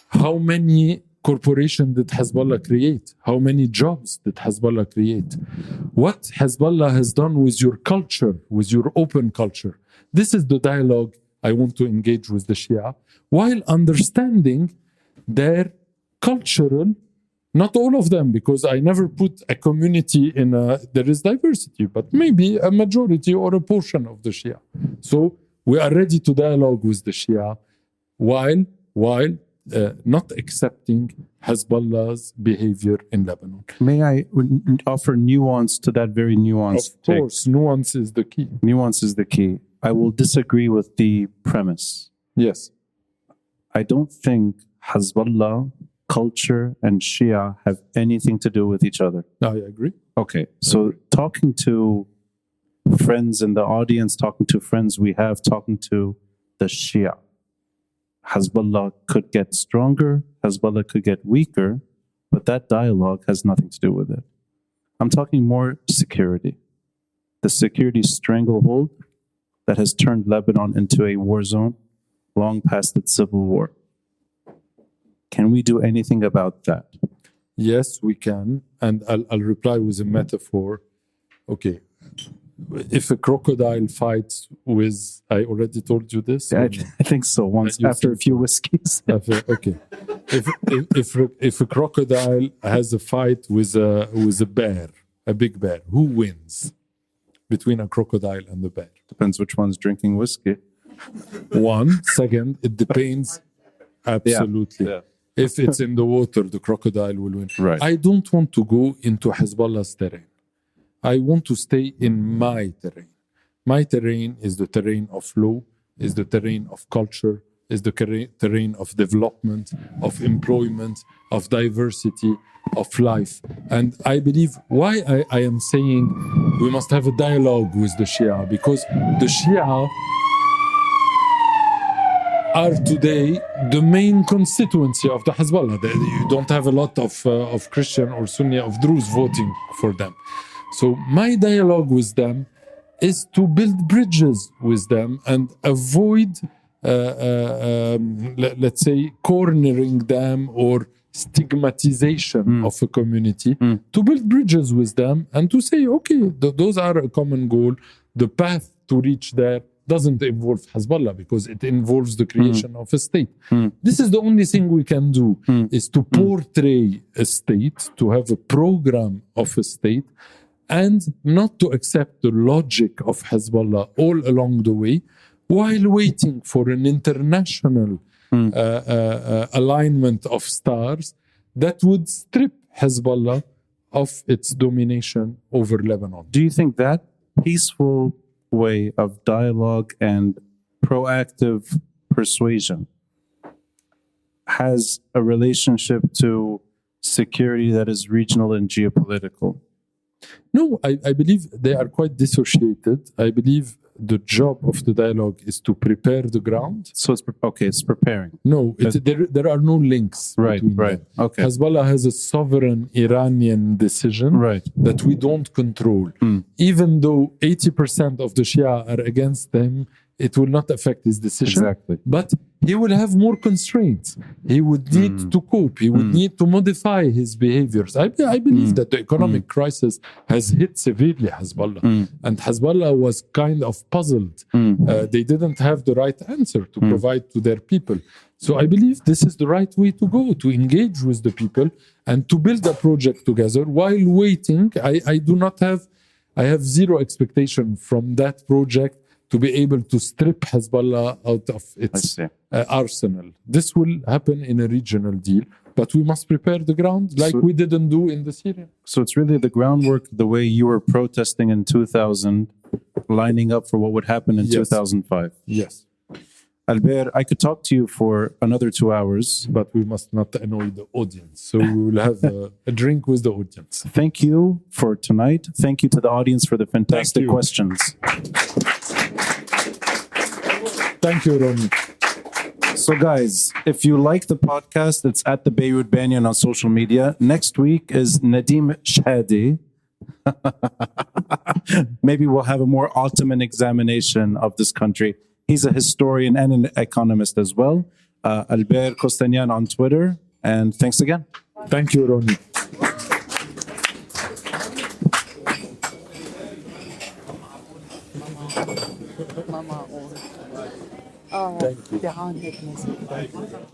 How many corporations did Hezbollah create? How many jobs did Hezbollah create? What Hezbollah has done with your culture, with your open culture? This is the dialogue I want to engage with the Shia, while understanding their cultural, not all of them, because I never put a community in there is diversity, but maybe a majority or a portion of the Shia. So we are ready to dialogue with the Shia while not accepting Hezbollah's behavior in Lebanon. May I offer nuance to that very nuance? Of course, nuance is the key. Nuance is the key. I will disagree with the premise. Yes. I don't think Hezbollah, culture, and Shia have anything to do with each other. I agree. Okay, so talking to friends in the audience, talking to friends we have, talking to the Shia, Hezbollah could get stronger, Hezbollah could get weaker, but that dialogue has nothing to do with it. I'm talking more security. The security stranglehold that has turned Lebanon into a war zone long past its civil war. Can we do anything about that? Yes, we can. And I'll reply with a metaphor. Okay. If a crocodile fights with, I already told you this. I think so. Once after a few whiskeys. Okay. If a crocodile has a fight with a bear, a big bear, who wins between a crocodile and the bear? Depends which one's drinking whiskey. One second, it depends. Absolutely. Yeah. If it's in the water, the crocodile will win. Right. I don't want to go into Hezbollah's terrain. I want to stay in my terrain. My terrain is the terrain of law, is the terrain of culture, is the terrain of development, of employment, of diversity, of life. And I believe why I am saying we must have a dialogue with the Shia, because the Shia are today the main constituency of the Hezbollah. You don't have a lot of Christian or Sunni, of Druze voting for them. So my dialogue with them is to build bridges with them and avoid, let's say, cornering them or stigmatization of a community, to build bridges with them and to say, okay, those are a common goal. The path to reach there doesn't involve Hezbollah because it involves the creation of a state. This is the only thing we can do, is to portray a state, to have a program of a state, and not to accept the logic of Hezbollah all along the way, while waiting for an international alignment of stars that would strip Hezbollah of its domination over Lebanon. Do you think that peaceful way of dialogue and proactive persuasion has a relationship to security that is regional and geopolitical? No, I believe they are quite dissociated. I believe the job of the dialogue is to prepare the ground. So it's preparing. No, there are no links. Right. Them. Okay. Hezbollah has a sovereign Iranian decision that we don't control. Even though 80% of the Shia are against them, it will not affect his decision. Exactly. But he will have more constraints. He would need to cope. He would need to modify his behaviors. I believe that the economic crisis has hit severely Hezbollah. And Hezbollah was kind of puzzled. They didn't have the right answer to provide to their people. So I believe this is the right way to go, to engage with the people and to build a project together while waiting. I have zero expectation from that project to be able to strip Hezbollah out of its arsenal. This will happen in a regional deal, but we must prepare the ground like we didn't do in the Syria. So it's really the groundwork, the way you were protesting in 2000, lining up for what would happen in 2005. Yes. Albert, I could talk to you for another 2 hours. But we must not annoy the audience. So we will have a drink with the audience. Thank you for tonight. Thank you to the audience for the fantastic questions. Thank you, Ronnie. So guys, if you like the podcast, it's at the Beirut Banyan on social media. Next week is Nadim Shhadi. Maybe we'll have a more Ottoman examination of this country. He's a historian and an economist as well. Albert Kostanian on Twitter. And thanks again. Thank you, Ronnie. Thank you.